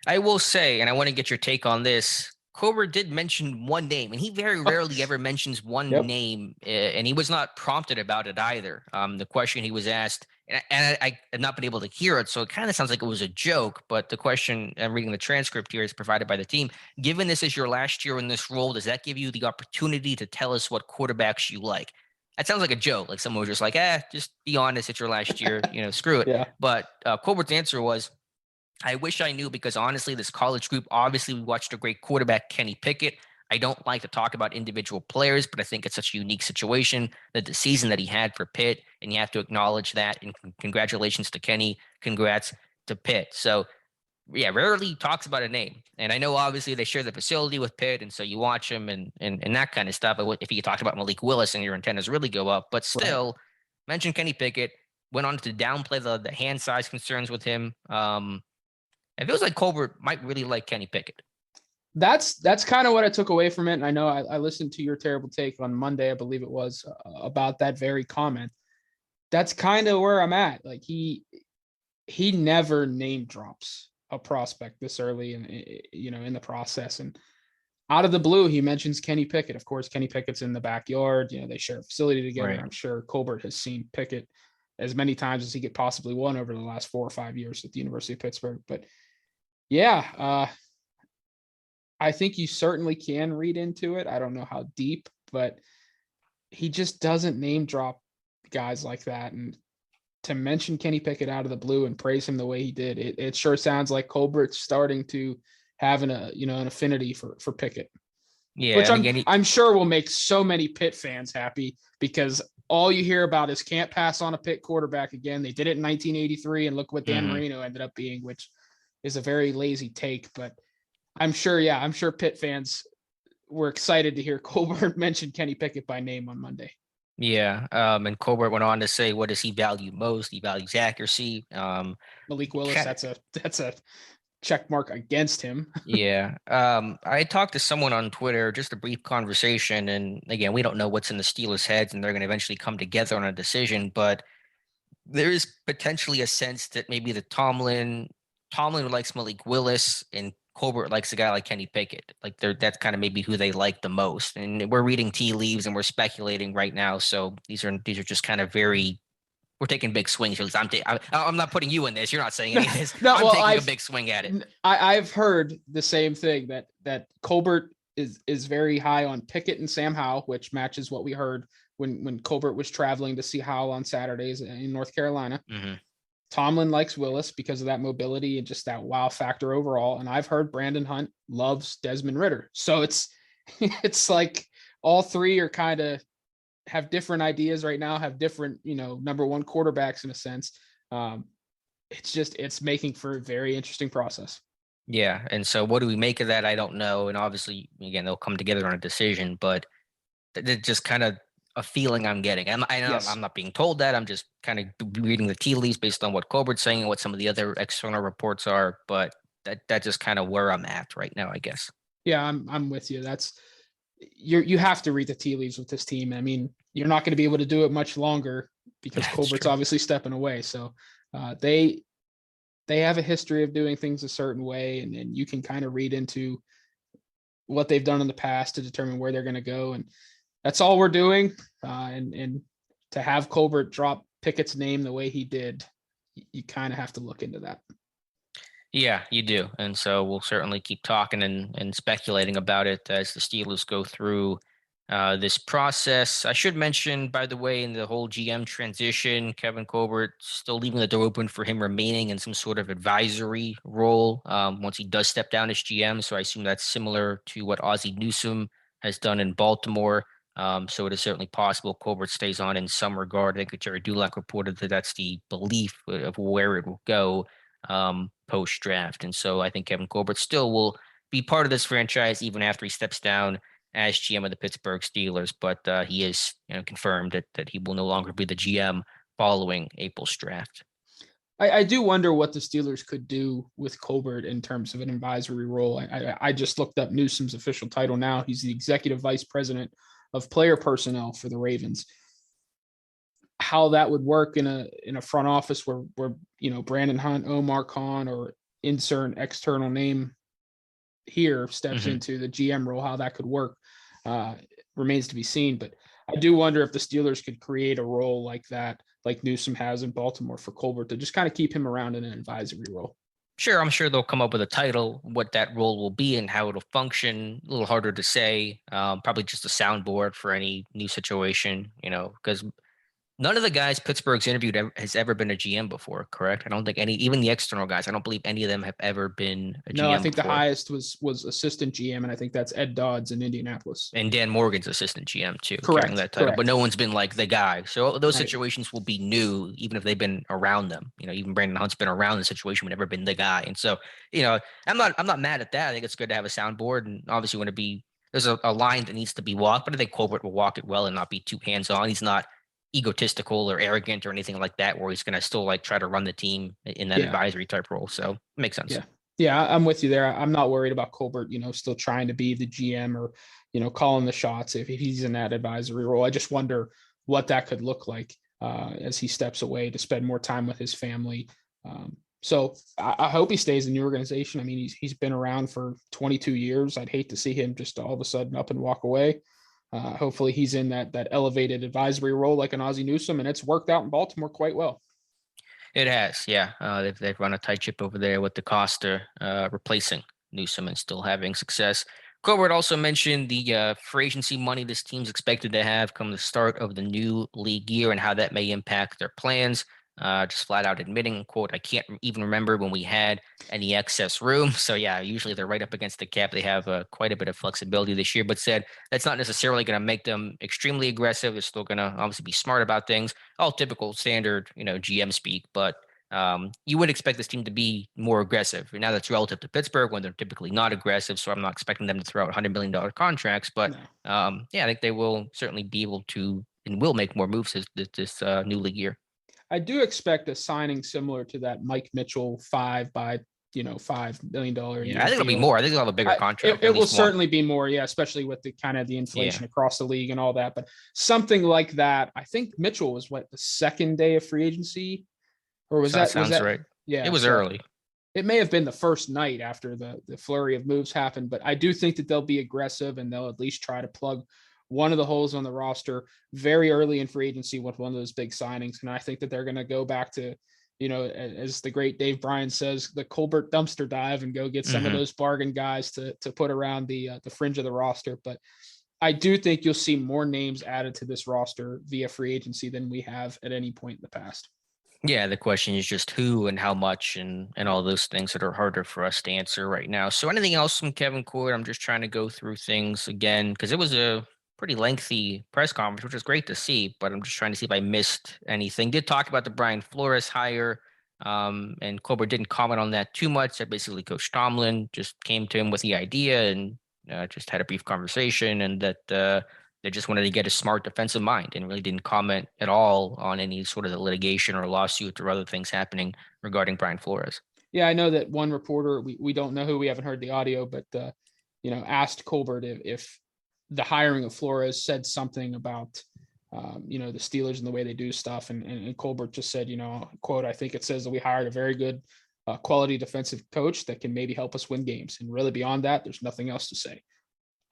I will say, and I want to get your take on this, Colbert did mention one name, and he very rarely ever mentions one name, and he was not prompted about it either. The question he was asked, and I have not been able to hear it, so it kind of sounds like it was a joke, but the question, I'm reading the transcript here, is provided by the team. Given this is your last year in this role, does that give you the opportunity to tell us what quarterbacks you like? That sounds like a joke, like someone was just like, just be honest, it's your last year, screw it. Yeah. But Colbert's answer was, I wish I knew because honestly, this college group, obviously we watched a great quarterback, Kenny Pickett. I don't like to talk about individual players, but I think it's such a unique situation that the season that he had for Pitt, and you have to acknowledge that. And congratulations to Kenny. Congrats to Pitt. So yeah, rarely talks about a name. And I know obviously they share the facility with Pitt, and so you watch him and that kind of stuff. If you talked about Malik Willis and your antennas really go up, but still mention Kenny Pickett, went on to downplay the hand size concerns with him. It feels like Colbert might really like Kenny Pickett. That's kind of what I took away from it. And I know I listened to your terrible take on Monday, I believe it was, about that very comment. That's kind of where I'm at. Like he never name drops a prospect this early in the process. And out of the blue, he mentions Kenny Pickett. Of course, Kenny Pickett's in the backyard. They share a facility together. Right. I'm sure Colbert has seen Pickett as many times as he could possibly want over the last 4 or 5 years at the University of Pittsburgh. But yeah, I think you certainly can read into it. I don't know how deep, but he just doesn't name drop guys like that. And to mention Kenny Pickett out of the blue and praise him the way he did, it sure sounds like Colbert's starting to have an affinity for Pickett. Yeah, which I'm sure will make so many Pitt fans happy because all you hear about is can't pass on a Pitt quarterback again. They did it in 1983, and look what Dan Marino ended up being, which is a very lazy take, but I'm sure Pitt fans were excited to hear Colbert mention Kenny Pickett by name on Monday. Yeah. And Colbert went on to say, what does he value most? He values accuracy. Malik Willis, that's a check mark against him. Yeah. I talked to someone on Twitter, just a brief conversation. And again, we don't know what's in the Steelers' heads, and they're going to eventually come together on a decision, but there is potentially a sense that maybe Tomlin likes Malik Willis and Colbert likes a guy like Kenny Pickett. Like that's kind of maybe who they like the most. And we're reading tea leaves and we're speculating right now. So these are just kind of we're taking big swings. I'm not putting you in this. You're not saying any of this. No, I'm taking a big swing at it. I've heard the same thing that Colbert is very high on Pickett and Sam Howell, which matches what we heard when Colbert was traveling to see Howell on Saturdays in North Carolina. Mm-hmm. Tomlin likes Willis because of that mobility and just that wow factor overall. And I've heard Brandon Hunt loves Desmond Ridder. So it's like all three are kind of have different ideas right now, have different, number one quarterbacks in a sense. It's making for a very interesting process. Yeah. And so what do we make of that? I don't know. And obviously, again, they'll come together on a decision, but it's just kind of a feeling I'm getting. I'm not being told that. I'm just kind of reading the tea leaves based on what Colbert's saying and what some of the other external reports are. But that's just kind of where I'm at right now, I guess. Yeah, I'm with you. You have to read the tea leaves with this team. I mean, you're not going to be able to do it much longer because Colbert's obviously stepping away. So they have a history of doing things a certain way, and you can kind of read into what they've done in the past to determine where they're going to go. And that's all we're doing. And to have Colbert drop Pickett's name the way he did, you kind of have to look into that. Yeah, you do. And so we'll certainly keep talking and speculating about it as the Steelers go through this process. I should mention, by the way, in the whole GM transition, Kevin Colbert still leaving the door open for him remaining in some sort of advisory role once he does step down as GM. So I assume that's similar to what Ozzie Newsome has done in Baltimore. So it is certainly possible Colbert stays on in some regard. I think Jerry Dulac reported that that's the belief of where it will go post draft. And so I think Kevin Colbert still will be part of this franchise even after he steps down as GM of the Pittsburgh Steelers, but he is confirmed that he will no longer be the GM following April's draft. I do wonder what the Steelers could do with Colbert in terms of an advisory role. I just looked up Newsome's official title now. He's the executive vice president of player personnel for the Ravens. How that would work in a front office where Brandon Hunt, Omar Khan, or insert external name here steps into the GM role, how that could work remains to be seen. But I do wonder if the Steelers could create a role like that, like Newsome has in Baltimore for Colbert, to just kind of keep him around in an advisory role. Sure, I'm sure they'll come up with a title, what that role will be and how it'll function. A little harder to say. Probably just a soundboard for any new situation, because none of the guys Pittsburgh's interviewed has ever been a GM before, correct? I don't think even the external guys, I don't believe any of them have ever been a GM. No, I think before. The highest was assistant GM, and I think that's Ed Dodds in Indianapolis. And Dan Morgan's assistant GM too, correct, carrying that title. Correct. But no one's been like the guy. So those situations will be new, even if they've been around them. Even Brandon Hunt's been around the situation, but never been the guy. And so, I'm not mad at that. I think it's good to have a soundboard, and obviously when there's a line that needs to be walked, but I think Colbert will walk it well and not be too hands-on. He's not egotistical or arrogant or anything like that, where he's going to still try to run the team in that advisory type role. So it makes sense. Yeah, I'm with you there. I'm not worried about Colbert, still trying to be the GM or, calling the shots if he's in that advisory role. I just wonder what that could look like as he steps away to spend more time with his family. So I hope he stays in the organization. I mean, he's been around for 22 years. I'd hate to see him just all of a sudden up and walk away. Hopefully he's in that elevated advisory role like an Ozzie Newsome, and it's worked out in Baltimore quite well. It has, yeah. They've run a tight ship over there with DeCosta replacing Newsome and still having success. Colbert also mentioned the free agency money this team's expected to have come the start of the new league year and how that may impact their plans. Just flat out admitting, quote, I can't even remember when we had any excess room. So yeah, usually they're right up against the cap. They have quite a bit of flexibility this year, but said that's not necessarily going to make them extremely aggressive. They're still going to obviously be smart about things. All typical standard, GM speak, but you would expect this team to be more aggressive. Now that's relative to Pittsburgh when they're typically not aggressive. So I'm not expecting them to throw out $100 million contracts, but I think they will certainly be able to and will make more moves this new league year. I do expect a signing similar to that Mike Mitchell $5 million. Yeah, I think it'll be more. I think they'll have a bigger contract. It will certainly be more, especially with the kind of the inflation across the league and all that. But something like that, I think Mitchell was the second day of free agency, or was that? Sounds right. Yeah, it was early. It may have been the first night after the flurry of moves happened, but I do think that they'll be aggressive and they'll at least try to plug one of the holes on the roster very early in free agency with one of those big signings. And I think that they're going to go back to, as the great Dave Bryan says, the Colbert dumpster dive and go get some of those bargain guys to put around the fringe of the roster. But I do think you'll see more names added to this roster via free agency than we have at any point in the past. Yeah, the question is just who and how much and all those things that are harder for us to answer right now. So anything else from Kevin Colbert? I'm just trying to go through things again because it was a pretty lengthy press conference, which was great to see, but I'm just trying to see if I missed anything. Did talk about the Brian Flores hire, and Colbert didn't comment on that too much. So basically, Coach Tomlin just came to him with the idea and just had a brief conversation, and that they just wanted to get a smart defensive mind and really didn't comment at all on any sort of the litigation or lawsuit or other things happening regarding Brian Flores. Yeah, I know that one reporter, we don't know who, we haven't heard the audio, but asked Colbert if the hiring of Flores said something about, the Steelers and the way they do stuff. And Colbert just said, quote, I think it says that we hired a very good quality defensive coach that can maybe help us win games. And really beyond that, there's nothing else to say.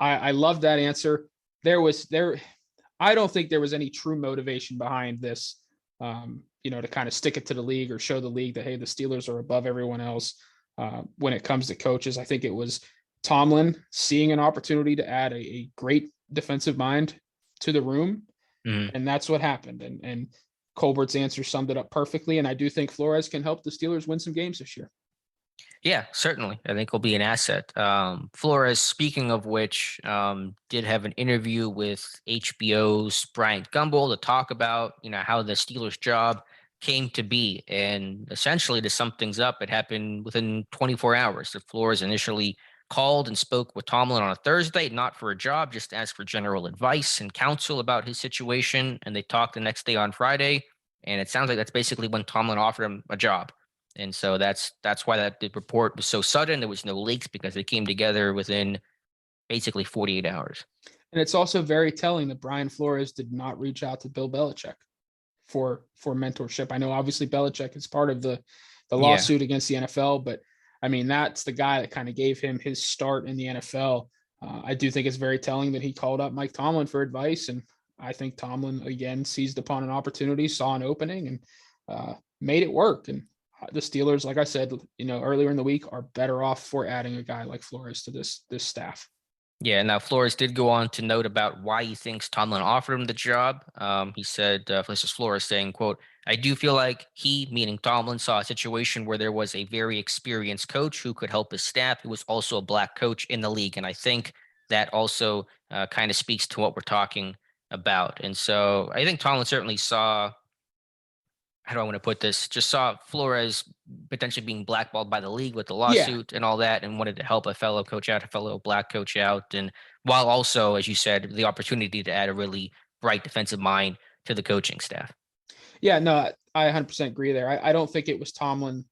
I love that answer. I don't think there was any true motivation behind this, to kind of stick it to the league or show the league that, hey, the Steelers are above everyone else when it comes to coaches. I think it was Tomlin seeing an opportunity to add a great defensive mind to the room. Mhm. And that's what happened. And Colbert's answer summed it up perfectly. And I do think Flores can help the Steelers win some games this year. Yeah, certainly. I think he'll be an asset. Flores, speaking of which, did have an interview with HBO's Brian Gumbel to talk about, how the Steelers job came to be. And essentially, to sum things up, it happened within 24 hours. The Flores initially called and spoke with Tomlin on a Thursday, not for a job, just to ask for general advice and counsel about his situation. And they talked the next day on Friday. And it sounds like that's basically when Tomlin offered him a job. And so that's why that the report was so sudden. There was no leaks because it came together within basically 48 hours. And it's also very telling that Brian Flores did not reach out to Bill Belichick for mentorship. I know obviously Belichick is part of the lawsuit against the NFL, but I mean, that's the guy that kind of gave him his start in the NFL. I do think it's very telling that he called up Mike Tomlin for advice. And I think Tomlin, again, seized upon an opportunity, saw an opening, and made it work. And the Steelers, like I said, earlier in the week, are better off for adding a guy like Flores to this staff. Yeah. Now Flores did go on to note about why he thinks Tomlin offered him the job. He said, "This is Flores saying, quote, I do feel like he, meaning Tomlin, saw a situation where there was a very experienced coach who could help his staff, who was also a black coach in the league. And I think that also kind of speaks to what we're talking about." And so I think Tomlin certainly saw, how do I want to put this? Just saw Flores potentially being blackballed by the league with the lawsuit and all that, and wanted to help a fellow coach out, a fellow black coach out. And while also, as you said, the opportunity to add a really bright defensive mind to the coaching staff. Yeah, no, I 100% agree there. I don't think it was Tomlin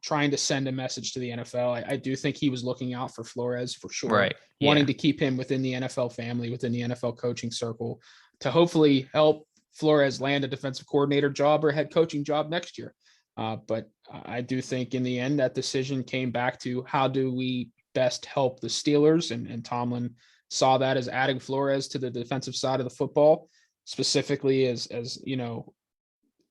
trying to send a message to the NFL. I do think he was looking out for Flores for sure, right? Wanting to keep him within the NFL family, within the NFL coaching circle, to hopefully help Flores land a defensive coordinator job or head coaching job next year. But I do think in the end, that decision came back to how do we best help the Steelers? And Tomlin saw that as adding Flores to the defensive side of the football, specifically as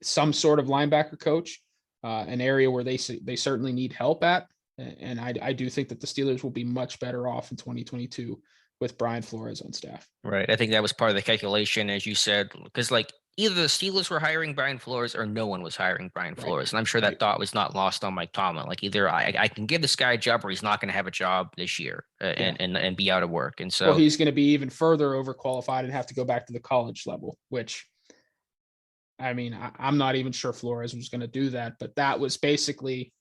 some sort of linebacker coach, an area where they certainly need help at. And I do think that the Steelers will be much better off in 2022 with Brian Flores on staff. Right. I think that was part of the calculation, as you said, because either the Steelers were hiring Brian Flores or no one was hiring Brian Flores. And I'm sure that thought was not lost on Mike Tomlin. Either I can give this guy a job or he's not going to have a job this year and be out of work. And so he's going to be even further overqualified and have to go back to the college level, which, I mean, I'm not even sure Flores was going to do that, but that was basically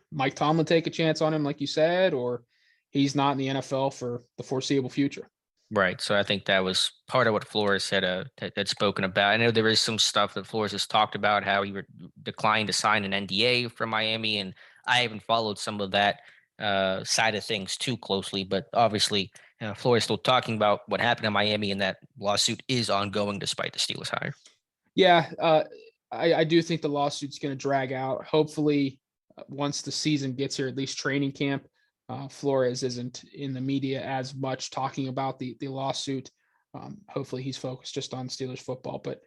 Mike Tomlin take a chance on him, like you said, or he's not in the NFL for the foreseeable future. Right. So I think that was part of what Flores had spoken about. I know there is some stuff that Flores has talked about, how he declined to sign an NDA from Miami. And I haven't followed some of that side of things too closely. But obviously, Flores still talking about what happened in Miami, and that lawsuit is ongoing despite the Steelers hire. Yeah, I do think the lawsuit's going to drag out. Hopefully, once the season gets here, at least training camp, Flores isn't in the media as much talking about the lawsuit. Hopefully he's focused just on Steelers football. But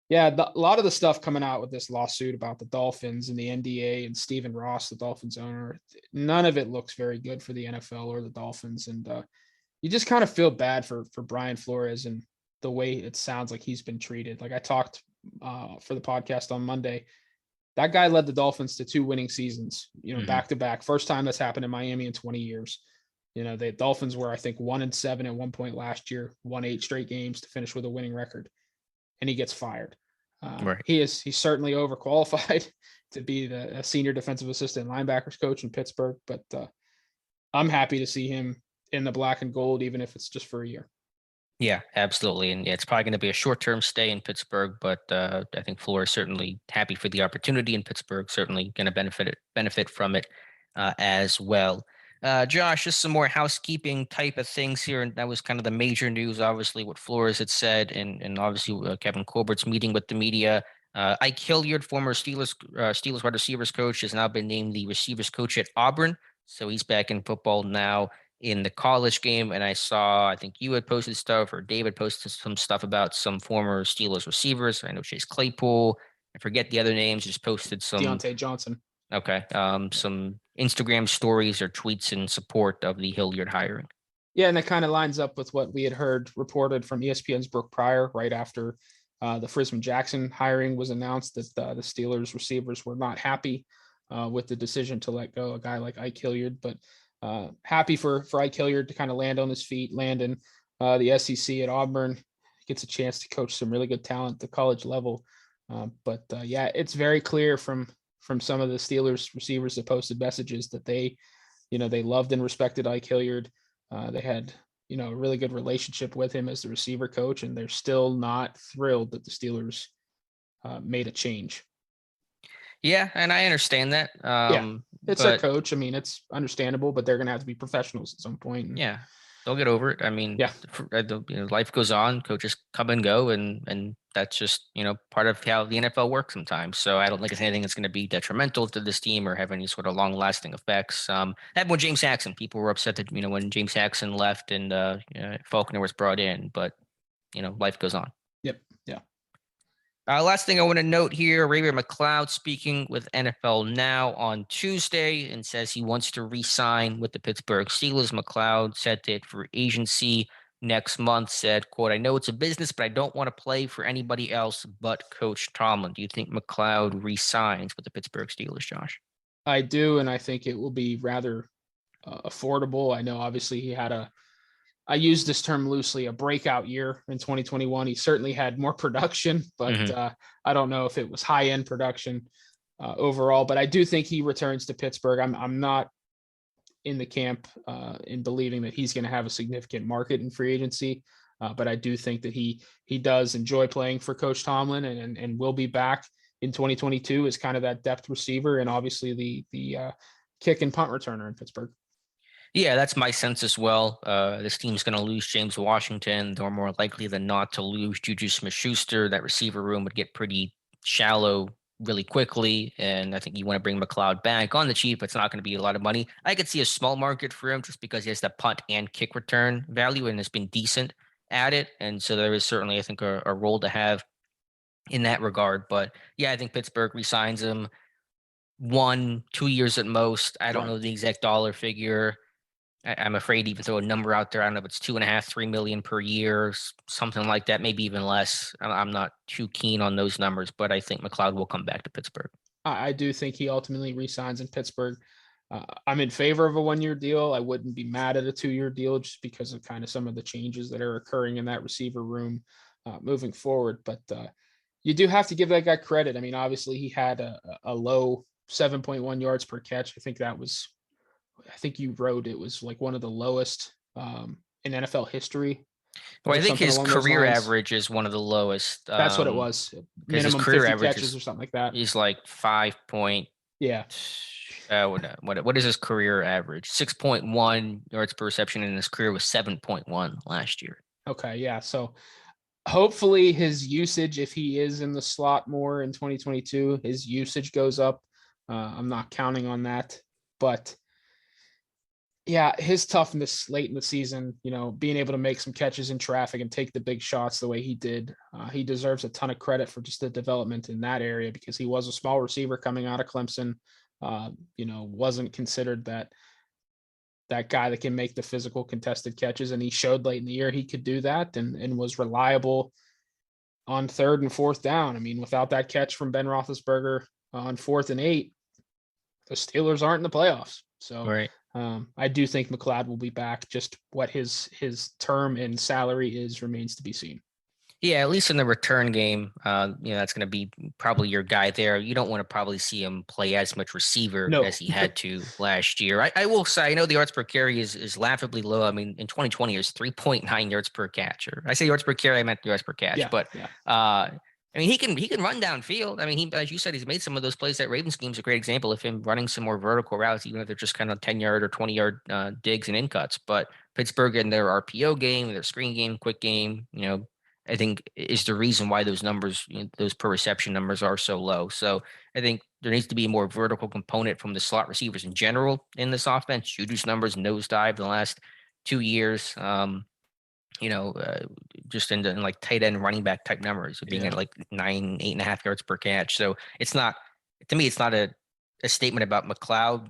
yeah, a lot of the stuff coming out with this lawsuit about the Dolphins and the NDA and Stephen Ross, the Dolphins owner, none of it looks very good for the NFL or the Dolphins. And you just kind of feel bad for Brian Flores and the way it sounds like he's been treated. Like I talked for the podcast on Monday, that guy led the Dolphins to 2 winning seasons, back to back. First time that's happened in Miami in 20 years. The Dolphins were, I think, 1-7 at one point last year, won 8 straight games to finish with a winning record, and he gets fired. Right. He's certainly overqualified to be a senior defensive assistant linebackers coach in Pittsburgh, but I'm happy to see him in the black and gold, even if it's just for a year. Yeah, absolutely. And it's probably going to be a short-term stay in Pittsburgh, but I think Flores certainly happy for the opportunity in Pittsburgh, certainly going to benefit from it as well. Josh, just some more housekeeping type of things here. And that was kind of the major news, obviously, what Flores had said, and obviously Kevin Colbert's meeting with the media. Ike Hilliard, former Steelers wide receivers coach, has now been named the receivers coach at Auburn. So he's back in football now in the college game. And I think you had posted stuff, or David posted some stuff about some former Steelers receivers. I know Chase Claypool. I forget the other names. Just posted some. Deontay Johnson. Okay. Some Instagram stories or tweets in support of the Hilliard hiring. Yeah, and that kind of lines up with what we had heard reported from ESPN's Brooke Pryor right after the Frisman Jackson hiring was announced, that the Steelers receivers were not happy with the decision to let go a guy like Ike Hilliard, but happy for Ike Hilliard to kind of land on his feet, land in the SEC at Auburn, gets a chance to coach some really good talent at the college level. But yeah, it's very clear from some of the Steelers receivers that posted messages that they loved and respected Ike Hilliard. They had, a really good relationship with him as the receiver coach, and they're still not thrilled that the Steelers made a change. Yeah, and I understand that. It's their coach. I mean, it's understandable, but they're going to have to be professionals at some point. Yeah, they'll get over it. I mean, life goes on. Coaches come and go, and that's just part of how the NFL works sometimes. So I don't think it's anything that's going to be detrimental to this team or have any sort of long-lasting effects. Happened with James Jackson. People were upset that when James Jackson left and Faulkner was brought in, but life goes on. Yep. Yeah. Last thing I want to note here, McCloud speaking with NFL Now on Tuesday and says he wants to re-sign with the Pittsburgh Steelers. McCloud set it for agency next month, said, quote, "I know it's a business, but I don't want to play for anybody else but Coach Tomlin." Do you think McCloud re-signs with the Pittsburgh Steelers, Josh? I do, and I think it will be rather affordable. I know obviously he had I use this term loosely, a breakout year in 2021. He certainly had more production, but I don't know if it was high-end production overall. But I do think he returns to Pittsburgh. I'm not in the camp in believing that he's going to have a significant market in free agency, but I do think that he does enjoy playing for Coach Tomlin and will be back in 2022 as kind of that depth receiver and obviously the kick and punt returner in Pittsburgh. Yeah, that's my sense as well. This team's going to lose James Washington. They're more likely than not to lose Juju Smith-Schuster. That receiver room would get pretty shallow really quickly, and I think you want to bring McCloud back on the cheap. It's not going to be a lot of money. I could see a small market for him just because he has the punt and kick return value and has been decent at it, and so there is certainly, I think, a role to have in that regard. But yeah, I think Pittsburgh re-signs him 1-2 years at most. I don't know the exact dollar figure. I'm afraid to even throw a number out there. I don't know if it's $2.5-3 million per year, something like that, maybe even less. I'm not too keen on those numbers, but I think McCloud will come back to Pittsburgh. I do think he ultimately re-signs in Pittsburgh. I'm in favor of a 1-year deal. I wouldn't be mad at a 2-year deal just because of kind of some of the changes that are occurring in that receiver room moving forward. But you do have to give that guy credit. I mean, obviously he had a low 7.1 yards per catch. I think you wrote it was like one of the lowest in NFL history. Well, I think his career average is one of the lowest. That's what it was. Minimum career 50 catches or something like that. He's like 5 point. Yeah. What is his career average? 6.1 yards per reception, and his career was 7.1 last year. Okay, yeah. So hopefully his usage, if he is in the slot more in 2022, his usage goes up. I'm not counting on that, but yeah, his toughness late in the season, being able to make some catches in traffic and take the big shots the way he did, he deserves a ton of credit for just the development in that area because he was a small receiver coming out of Clemson, wasn't considered that guy that can make the physical contested catches. And he showed late in the year he could do that and was reliable on 3rd and 4th down. I mean, without that catch from Ben Roethlisberger on 4th and 8, the Steelers aren't in the playoffs. So right. I do think McCloud will be back. Just what his term and salary is remains to be seen. Yeah, at least in the return game, that's going to be probably your guy there. You don't want to probably see him play as much receiver as he had to last year. I will say, I know the yards per carry is laughably low. I mean, in 2020, it was 3.9 yards per catch. Or I say yards per carry, I meant yards per catch. I mean, he can run downfield. I mean, as you said, he's made some of those plays. That Ravens game is a great example of him running some more vertical routes, even if they're just kind of 10-yard or 20-yard digs and in cuts. But Pittsburgh in their RPO game, their screen game, quick game, I think is the reason why those numbers, those per reception numbers are so low. So I think there needs to be a more vertical component from the slot receivers in general in this offense. Juju's numbers nosedive the last 2 years. Just in like tight end running back type numbers, being at like 8.5 yards per catch. So it's not, to me, it's not a a statement about McCloud,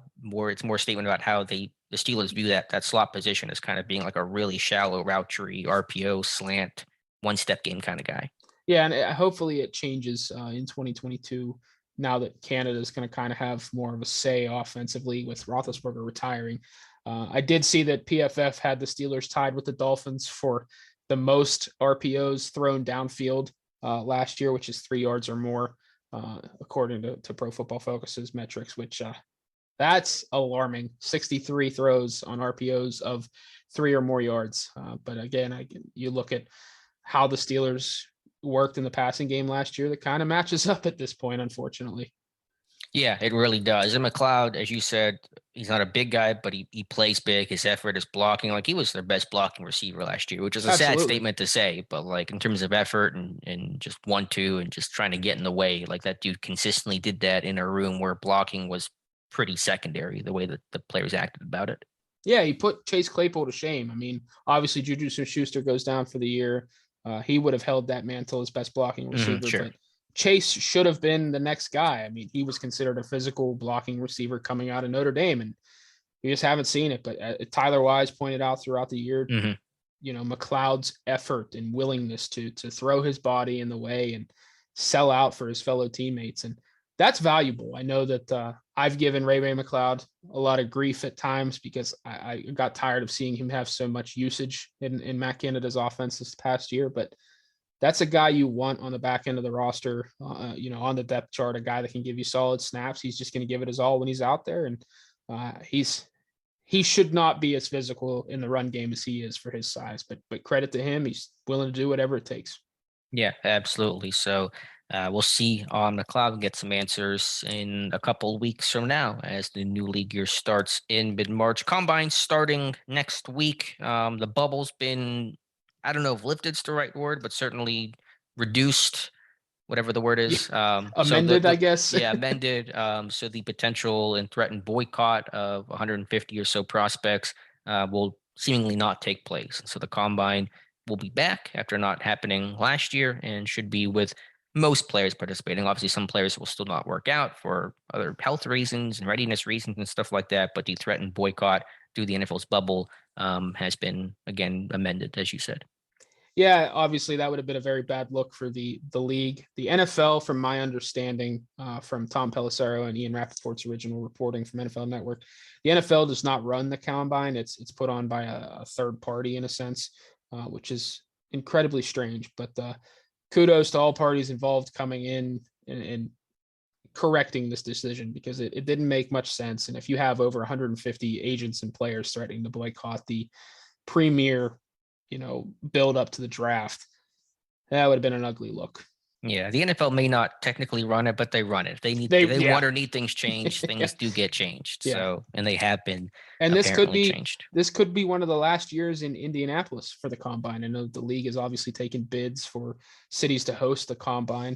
it's more a statement about how the Steelers view that slot position as kind of being like a really shallow route tree, RPO, slant, one-step game kind of guy. Yeah, and hopefully it changes in 2022 now that Canada is going to kind of have more of a say offensively with Roethlisberger retiring. I did see that PFF had the Steelers tied with the Dolphins for the most RPOs thrown downfield last year, which is 3 yards or more, according to Pro Football Focus's metrics, which that's alarming. 63 throws on RPOs of 3 or more yards. But again, you look at how the Steelers worked in the passing game last year, that kind of matches up at this point, unfortunately. Yeah, it really does. And McCloud, as you said, he's not a big guy, but he plays big. His effort is blocking. Like, he was their best blocking receiver last year, which is a sad statement to say, but like in terms of effort and just 1-2 and just trying to get in the way, like that dude consistently did that in a room where blocking was pretty secondary, the way that the players acted about it. Yeah, he put Chase Claypool to shame. I mean, obviously Juju Smith-Schuster goes down for the year. He would have held that mantle as best blocking receiver, sure. But Chase should have been the next guy. I mean, he was considered a physical blocking receiver coming out of Notre Dame, and we just haven't seen it. But Tyler Wise pointed out throughout the year, McCloud's effort and willingness to throw his body in the way and sell out for his fellow teammates. And that's valuable. I know that I've given Ray McCloud a lot of grief at times because I got tired of seeing him have so much usage in Matt Canada's offense this past year. But that's a guy you want on the back end of the roster, on the depth chart, a guy that can give you solid snaps. He's just going to give it his all when he's out there. And he should not be as physical in the run game as he is for his size, but credit to him. He's willing to do whatever it takes. Yeah, absolutely. So we'll see on McCloud and get some answers in a couple of weeks from now as the new league year starts in mid-March. Combine starting next week. The bubble's been, I don't know if lifted's the right word, but certainly reduced, whatever the word is. Amended, I guess. Yeah, amended. So the potential and threatened boycott of 150 or so prospects will seemingly not take place. So the combine will be back after not happening last year and should be with most players participating. Obviously, some players will still not work out for other health reasons and readiness reasons and stuff like that. But the threatened boycott through the NFL's bubble has been, again, amended, as you said. Yeah, obviously that would have been a very bad look for the league. The NFL, from my understanding, from Tom Pelissero and Ian Rappaport's original reporting from NFL Network, the NFL does not run the combine. It's put on by a third party in a sense, which is incredibly strange. But kudos to all parties involved coming in and correcting this decision, because it didn't make much sense. And if you have over 150 agents and players threatening to boycott the premier build up to the draft, that would have been an ugly look. Yeah, the NFL may not technically run it, but they run it. They want or need things changed. Things do get changed. Yeah. So, and they have been. And this could be changed. This could be one of the last years in Indianapolis for the combine. I know the league has obviously taken bids for cities to host the combine.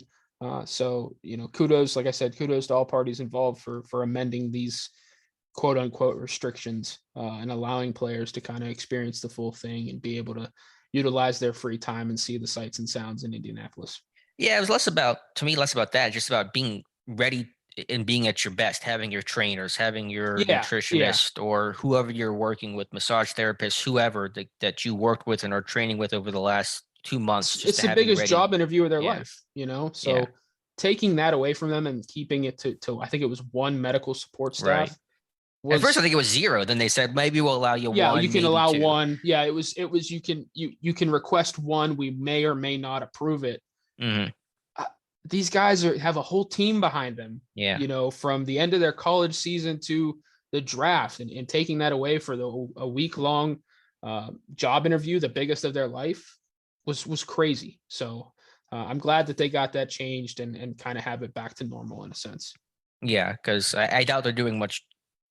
So kudos, like I said, kudos to all parties involved for amending these quote unquote restrictions and allowing players to kind of experience the full thing and be able to utilize their free time and see the sights and sounds in Indianapolis. Yeah, it was less about that, just about being ready and being at your best, having your trainers, having your nutritionist or whoever you're working with, massage therapist, whoever that you worked with and are training with over the last 2 months. It's the biggest job interview of their life, so taking that away from them and keeping it to I think it was one medical support staff. Right. At first, I think it was 0. Then they said maybe we'll allow you one. Yeah, you can allow 2. 1. Yeah, it was you can request 1. We may or may not approve it. Mm-hmm. These guys have a whole team behind them. Yeah, from the end of their college season to the draft, and taking that away for a week-long job interview, the biggest of their life, was crazy. So I'm glad that they got that changed and kind of have it back to normal in a sense. Yeah, because I doubt they're doing much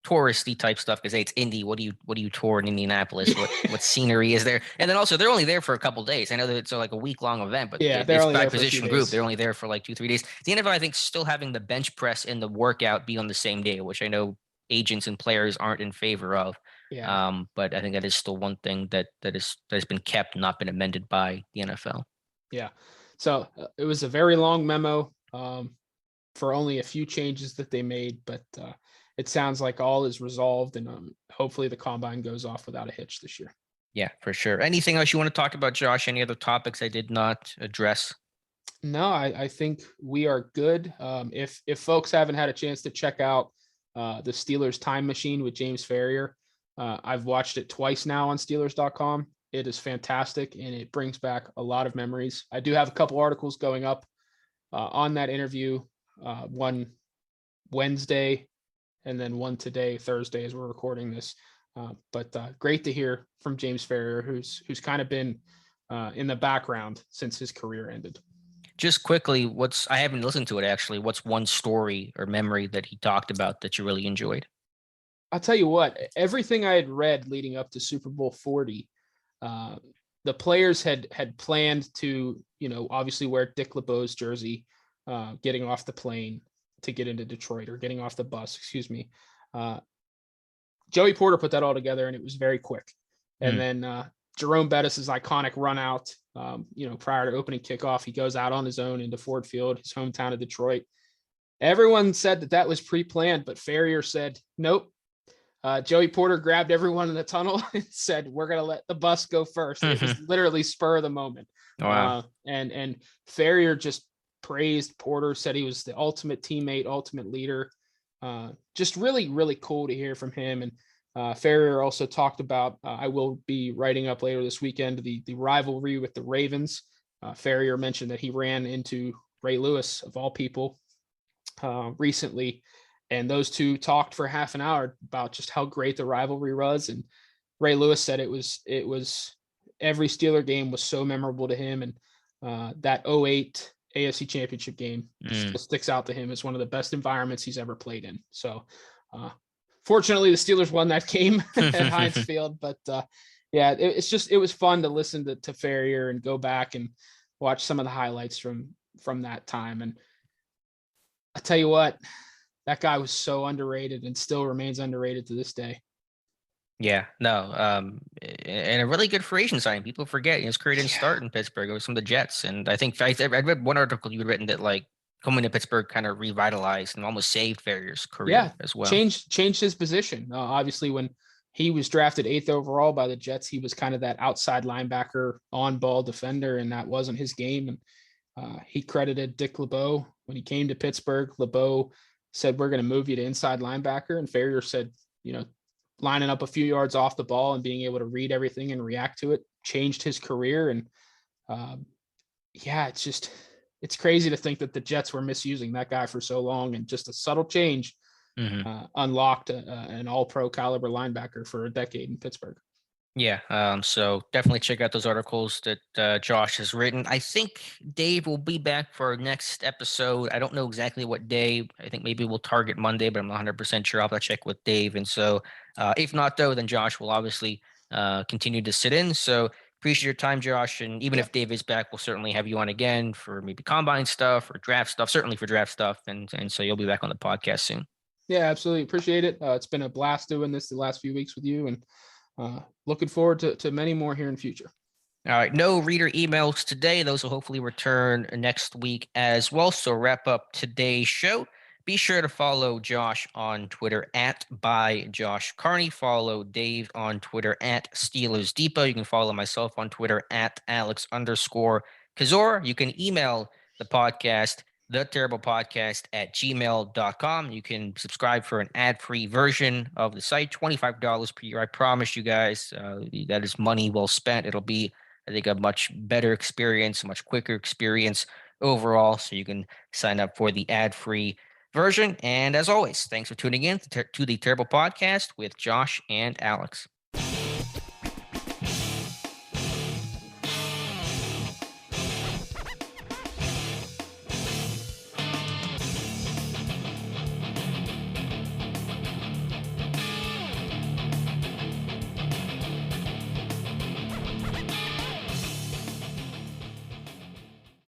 touristy type stuff, because it's Indy. What do you tour in Indianapolis? What scenery is there? And then also they're only there for a couple of days. I know that it's like a week-long event, but they're it's by position group. They're only there for like 2-3 days. The NFL, I think, still having the bench press and the workout be on the same day, which I know agents and players aren't in favor of. Yeah. But I think that is still one thing that has been kept, not been amended by the NFL. Yeah. So it was a very long memo. for only a few changes that they made, but it sounds like all is resolved, and hopefully the combine goes off without a hitch this year. Yeah, for sure. Anything else you want to talk about, Josh? Any other topics I did not address? No, I think we are good. If folks haven't had a chance to check out the Steelers Time Machine with James Ferrier, I've watched it twice now on Steelers.com. It is fantastic, and it brings back a lot of memories. I do have a couple articles going up on that interview, one Wednesday and then one today, Thursday, as we're recording this. But great to hear from James Ferrier, who's kind of been in the background since his career ended. Just quickly, I haven't listened to it actually. What's one story or memory that he talked about that you really enjoyed? I'll tell you what, everything I had read leading up to Super Bowl 40, the players had planned to, obviously wear Dick LeBeau's jersey, getting off the plane to get into Detroit, or getting off the bus, excuse me. Joey Porter put that all together, and it was very quick. And then Jerome Bettis' iconic run out, prior to opening kickoff, he goes out on his own into Ford Field, his hometown of Detroit. Everyone said that was pre-planned, but Ferrier said, nope. Joey Porter grabbed everyone in the tunnel and said, we're going to let the bus go first. It was literally spur of the moment. Wow. And Ferrier just praised Porter, said he was the ultimate teammate, ultimate leader. Just really, really cool to hear from him. And Ferrier also talked about, I will be writing up later this weekend, the rivalry with the Ravens. Ferrier mentioned that he ran into Ray Lewis, of all people, recently. And those two talked for half an hour about just how great the rivalry was. And Ray Lewis said it was every Steeler game was so memorable to him. And that 2008 AFC Championship game still sticks out to him as one of the best environments he's ever played in. So fortunately, the Steelers won that game at Heinz Field. But it was fun to listen to Ferrier and go back and watch some of the highlights from that time. And I tell you what, that guy was so underrated and still remains underrated to this day. Yeah, no, and a really good free agent signing. People forget his career didn't start in Pittsburgh. It was from the Jets. And I think I read one article you had written that like coming to Pittsburgh kind of revitalized and almost saved Ferrier's career as well. Changed his position. Obviously, when he was drafted 8th overall by the Jets, he was kind of that outside linebacker, on-ball defender, and that wasn't his game. And he credited Dick LeBeau when he came to Pittsburgh. LeBeau said, we're going to move you to inside linebacker. And Ferrier said, lining up a few yards off the ball and being able to read everything and react to it changed his career. And it's crazy to think that the Jets were misusing that guy for so long, and just a subtle change unlocked an all-pro caliber linebacker for a decade in Pittsburgh. Yeah, so definitely check out those articles that Josh has written. I think Dave will be back for our next episode. I don't know exactly what day. I think maybe we'll target Monday, but I'm not 100% sure. I'll have to check with Dave. And so if not, though, then Josh will obviously continue to sit in. So appreciate your time, Josh. And even if Dave is back, we'll certainly have you on again for maybe combine stuff or draft stuff, certainly for draft stuff. And so you'll be back on the podcast soon. Yeah, absolutely. Appreciate it. It's been a blast doing this the last few weeks with you, and looking forward to many more here in future. All right. No reader emails today. Those will hopefully return next week as well. So wrap up today's show. Be sure to follow Josh on Twitter by Josh Carney. Follow Dave on Twitter Steelers Depot. You can follow myself on Twitter @Alex_Kozora. You can email the podcast, theterriblepodcast@gmail.com. You can subscribe for an ad-free version of the site, $25 per year. I promise you guys, that is money well spent. It'll be, I think, a much better experience, a much quicker experience overall. So you can sign up for the ad-free version. And as always, thanks for tuning in to the Terrible Podcast with Josh and Alex.